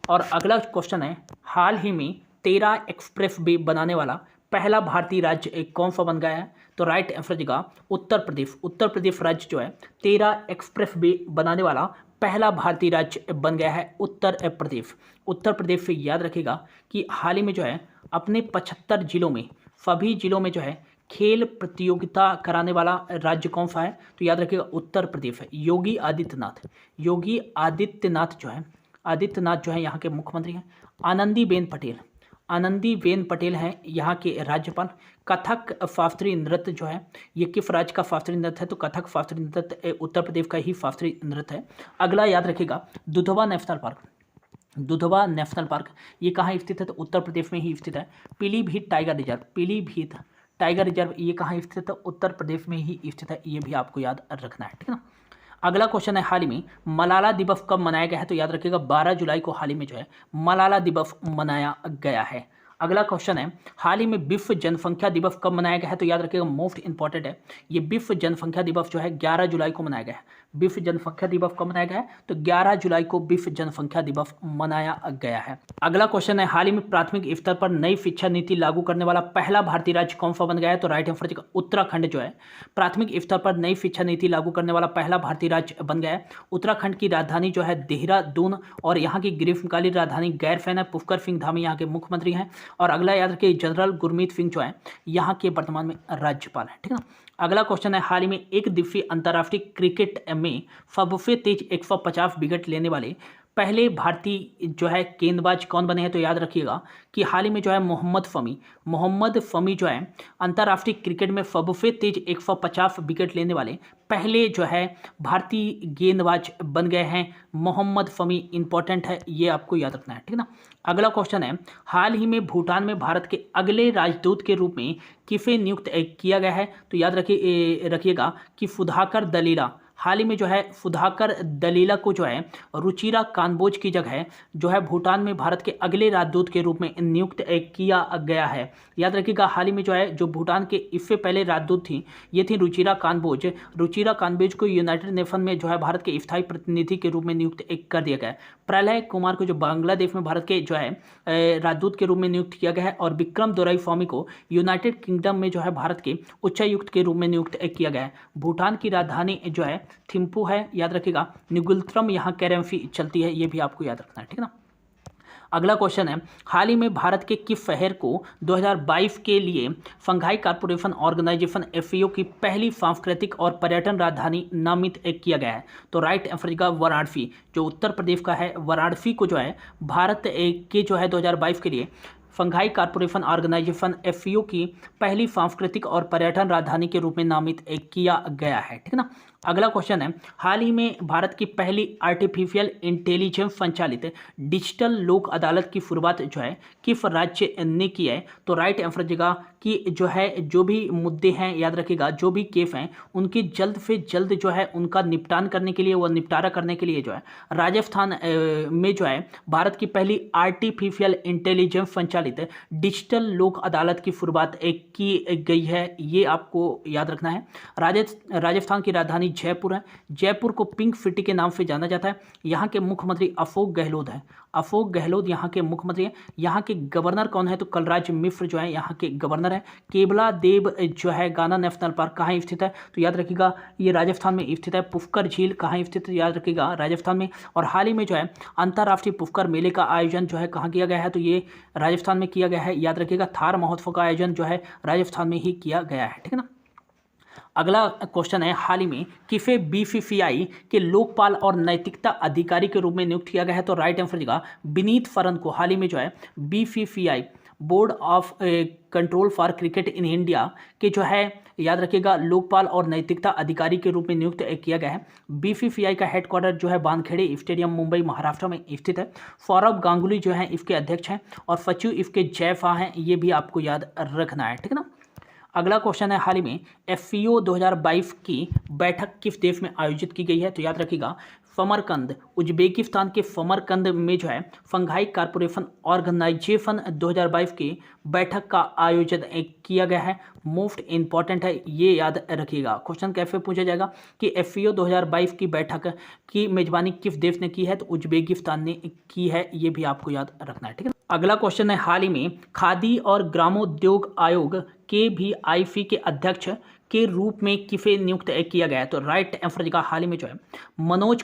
और अगला क्वेश्चन है, हाल ही में 13 एक्सप्रेस वे बनाने वाला पहला भारतीय राज्य कौन सा बन गया है? तो राइट आंसर देगा उत्तर प्रदेश। उत्तर प्रदेश राज्य जो है 13 एक्सप्रेस वे बनाने वाला पहला भारतीय राज्य बन गया है उत्तर प्रदेश। उत्तर प्रदेश से याद रखिएगा कि हाल ही में जो है अपने 75 जिलों में, सभी जिलों में जो है खेल प्रतियोगिता कराने वाला राज्य कौन सा है? तो याद रखिएगा उत्तर प्रदेश है। योगी आदित्यनाथ जो है यहाँ के मुख्यमंत्री हैं। आनंदीबेन पटेल हैं यहाँ के राज्यपाल। कथक शास्त्रीय नृत्य जो है ये किस राज्य का शास्त्रीय नृत्य है? तो कथक शास्त्रीय नृत्य उत्तर प्रदेश का ही शास्त्रीय नृत्य है। अगला याद रखिएगा दुधवा नेशनल पार्क ये कहाँ स्थित है? तो उत्तर प्रदेश में ही स्थित है। पीलीभीत टाइगर रिजर्व ये कहाँ स्थित है? उत्तर प्रदेश में ही स्थित है। ये भी आपको याद रखना है। ठीक है ना। अगला क्वेश्चन है, हाल ही में मलाला दिवस कब मनाया गया है? तो याद रखिएगा 12 जुलाई को हाल ही में जो है मलाला दिवस मनाया गया है। अगला क्वेश्चन है, हाल ही में विश्व जनसंख्या दिवस कब मनाया गया है? तो याद रखिएगा मोस्ट इंपॉर्टेंट है, ये विश्व जनसंख्या दिवस जो है 11 जुलाई को मनाया गया है। विश्व जनसंख्या दिवस कब मनाया गया है? तो 11 जुलाई को विश्व जनसंख्या दिवस मनाया गया है। अगला क्वेश्चन है, हाल ही में प्राथमिक स्तर पर नई शिक्षा नीति लागू करने वाला पहला भारतीय राज्य कौन सा बन गया है? तो राइट आंसर का उत्तराखंड जो है प्राथमिक स्तर पर नई शिक्षा नीति लागू करने वाला पहला भारतीय राज्य बन गया है। उत्तराखंड की राजधानी जो है देहरादून और यहाँ की ग्रीष्मकालीन राजधानी गैरसैंण है। पुष्कर सिंह धामी यहाँ के मुख्यमंत्री हैं। और अगला याद रखिए जनरल गुरमीत सिंह जो है यहाँ के वर्तमान में राज्यपाल है। ठीक है ना। अगला क्वेश्चन है, हाल ही में एक दिवसीय अंतर्राष्ट्रीय क्रिकेट में सबसे तेज 150 विकेट लेने वाले पहले भारतीय जो है गेंदबाज कौन बने हैं? तो याद रखिएगा कि हाल ही में जो है मोहम्मद फमी जो है अंतर्राष्ट्रीय क्रिकेट में सबसे तेज 150 विकेट लेने वाले पहले जो है भारतीय गेंदबाज बन गए हैं मोहम्मद फमी। इंपॉर्टेंट है, ये आपको याद रखना है। ठीक है ना। अगला क्वेश्चन है, हाल ही में भूटान में भारत के अगले राजदूत के रूप में किसे नियुक्त किया गया है? तो याद रखिएगा कि सुधाकर दलीला हाल ही में जो है सुधाकर दलीला को जो है रुचिरा काम्बोज की जगह जो है भूटान में भारत के अगले राजदूत के रूप में नियुक्त किया गया है। याद रखिएगा, हाल ही में जो है जो भूटान के इससे पहले राजदूत थी ये थी रुचिरा काम्बोज। रुचिरा काम्बोज को यूनाइटेड नेशन में जो है भारत के स्थायी प्रतिनिधि के रूप में नियुक्त कर दिया गया है। प्रलय कुमार को जो बांग्लादेश में भारत के जो है राजदूत के रूप में नियुक्त किया गया है, और विक्रम दोराईस्वामी को यूनाइटेड किंगडम में जो है भारत के उच्चायुक्त के रूप में नियुक्त किया गया है। भूटान की राजधानी जो है थिम्पू है, याद रखिएगा। निगुलत्रम यहाँ करेंसी चलती है, ये भी आपको याद रखना है, ठीक है ना। अगला क्वेश्चन है, हाल ही में भारत के किस शहर को 2022 के लिए शंघाई कॉरपोरेशन ऑर्गेनाइजेशन एफईओ की पहली सांस्कृतिक और पर्यटन राजधानी नामित किया गया है? तो राइट आंसर का वाराणसी, जो उत्तर प्रदेश का है। वाराणसी को जो है भारत के जो है 2022 के लिए शंघाई कॉरपोरेशन ऑर्गेनाइजेशन एफईओ की पहली सांस्कृतिक और पर्यटन राजधानी के रूप में नामित किया गया है, ठीक है ना। अगला क्वेश्चन है, हाल ही में भारत की पहली आर्टिफिशियल इंटेलिजेंस संचालित डिजिटल लोक अदालत की शुरुआत जो है किस राज्य ने की है? तो राइट आंसर देगा कि जो है जो भी मुद्दे हैं, याद रखिएगा, जो भी केस हैं उनकी जल्द से जल्द जो है उनका निपटान करने के लिए, वो निपटारा करने के लिए जो है राजस्थान में जो है भारत की पहली आर्टिफिशियल इंटेलिजेंस संचालित डिजिटल लोक अदालत की शुरुआत की गई है। ये आपको याद रखना है। राजस्थान की राजधानी जयपुर है। जयपुर को पिंक सिटी के नाम से जाना जाता है। यहाँ के मुख्यमंत्री अशोक गहलोत हैं। अशोक गहलोत यहाँ के मुख्यमंत्री हैं। यहाँ के गवर्नर कौन है? तो कलराज मिश्र जो है यहाँ के गवर्नर है। केवला देव जो है गाना नेशनल पार्क कहाँ स्थित है? तो याद रखिएगा ये राजस्थान में स्थित है। पुष्कर झील कहाँ स्थित है? याद रखिएगा राजस्थान में। और हाल ही में जो है अंतर्राष्ट्रीय पुष्कर मेले का आयोजन जो है कहाँ किया गया है? तो ये राजस्थान में किया गया है। याद रखिएगा थार महोत्सव का आयोजन जो है राजस्थान में ही किया गया है, ठीक है ना। अगला क्वेश्चन है, हाल ही में किसे बीसीसीआई के लोकपाल और नैतिकता अधिकारी के रूप में नियुक्त किया गया है? तो राइट आंसर देगा विनीत सरन को हाल ही में जो है BCCI board of control for cricket in India के जो है याद रखिएगा लोकपाल और नैतिकता अधिकारी के रूप में नियुक्त किया गया है। बीसीसीआई का हेडक्वार्टर जो है वानखेड़े स्टेडियम मुंबई महाराष्ट्र में स्थित है। सौरभ गांगुली जो है इसके अध्यक्ष हैं और सचिव इसके जयफा हैं। ये भी आपको याद रखना है, ठीक है ना। अगला क्वेश्चन है, हाल ही में एफसीओ 2022 की बैठक किस देश में आयोजित की गई है? तो याद रखिएगा समरकंद, उज्बेकिस्तान के समरकंद में जो है शंघाई कॉरपोरेशन ऑर्गेनाइजेशन 2022 की बैठक का आयोजन किया गया है। मोस्ट इंपॉर्टेंट है, ये याद रखिएगा। क्वेश्चन कैसे पूछा जाएगा कि एफसीओ 2022 की बैठक की मेजबानी किस देश ने की है? तो उज्बेकिस्तान ने की है। ये भी आपको याद रखना है, ठीक है। अगला क्वेश्चन है, हाल ही में खादी और ग्रामोद्योग आयोग KVIC के अध्यक्ष के रूप में किसे नियुक्त किया गया है? तो राइट आंसर का हाल ही में जो है मनोज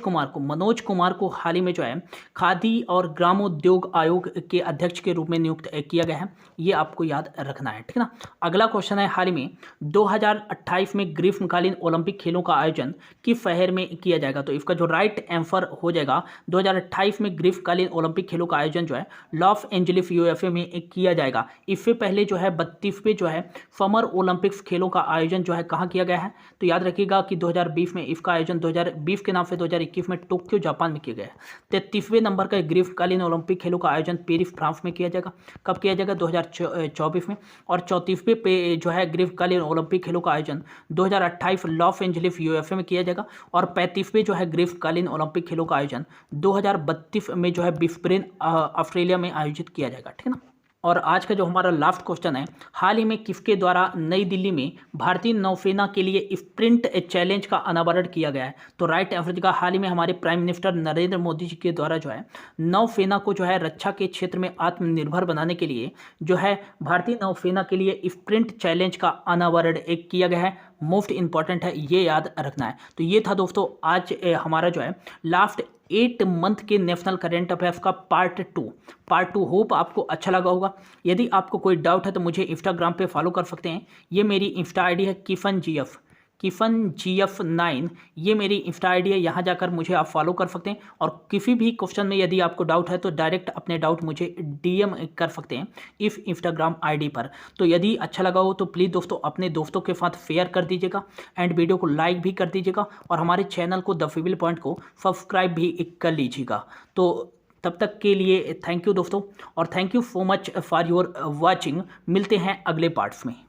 कुमार को हाल ही में जो है खादी और ग्रामोद्योग आयोग के अध्यक्ष के रूप में नियुक्त किया गया है। ये आपको याद रखना है, ठीक है ना। अगला क्वेश्चन है, हाल ही में 2028 में ग्रीष्मकालीन ओलंपिक खेलों का आयोजन किस शहर में किया जाएगा? तो इसका जो राइट आंसर हो जाएगा 2028 में ग्रीष्मकालीन ओलंपिक खेलों का आयोजन जो है लॉस एंजलिस USA में किया जाएगा। इससे पहले जो है 32वें जो है समर ओलंपिक्स खेलों का आयोजन जो है कहाँ किया गया है? तो याद रखिएगा कि 2020 में इसका आयोजन 2020 के नाम से 2021 में टोक्यो जापान में किया गया है। 33वें नंबर का ग्रीष्मकालीन ओलंपिक खेलों का आयोजन पेरिस फ्रांस में किया जाएगा। कब किया जाएगा? 2024 में। और 34वें पे जो है ग्रीष्मकालीन ओलंपिक खेलों का आयोजन 2028 लॉस एंजलिस USA में किया जाएगा। और 35वें जो है ग्रीष्मकालीन ओलंपिक खेलों का आयोजन 2032 में जो है ब्रिस्बेन ऑस्ट्रेलिया में आयोजित किया जाएगा, ठीक है ना। और आज का जो हमारा लास्ट क्वेश्चन है, हाल ही में किसके द्वारा नई दिल्ली में भारतीय नौसेना के लिए स्प्रिंट चैलेंज का अनावरण किया गया है? तो राइट आंसर का हाल ही में हमारे प्राइम मिनिस्टर नरेंद्र मोदी जी के द्वारा जो है नौसेना को जो है रक्षा के क्षेत्र में आत्मनिर्भर बनाने के लिए जो है भारतीय नौसेना के लिए स्प्रिंट चैलेंज का अनावरण किया गया है। मोस्ट इंपॉर्टेंट है, ये याद रखना है। तो ये था दोस्तों आज हमारा जो है लास्ट 8 मंथ के नेशनल करंट अफेयर्स का पार्ट टू। होप आपको अच्छा लगा होगा। यदि आपको कोई डाउट है तो मुझे इंस्टाग्राम पे फॉलो कर सकते हैं। ये मेरी इंस्टा आईडी है किफन GF9, ये मेरी इंस्टा आईडी है। यहाँ जाकर मुझे आप फॉलो कर सकते हैं। और किसी भी क्वेश्चन में यदि आपको डाउट है तो डायरेक्ट अपने डाउट मुझे DM कर सकते हैं इस इंस्टाग्राम आईडी पर। तो यदि अच्छा लगा हो तो प्लीज़ दोस्तों अपने दोस्तों के साथ शेयर कर दीजिएगा एंड वीडियो को लाइक भी कर दीजिएगा और हमारे चैनल को द सिविल पॉइंट को सब्सक्राइब भी कर लीजिएगा। तो तब तक के लिए थैंक यू दोस्तों, और thank you so much for your watching. मिलते हैं अगले पार्ट्स में।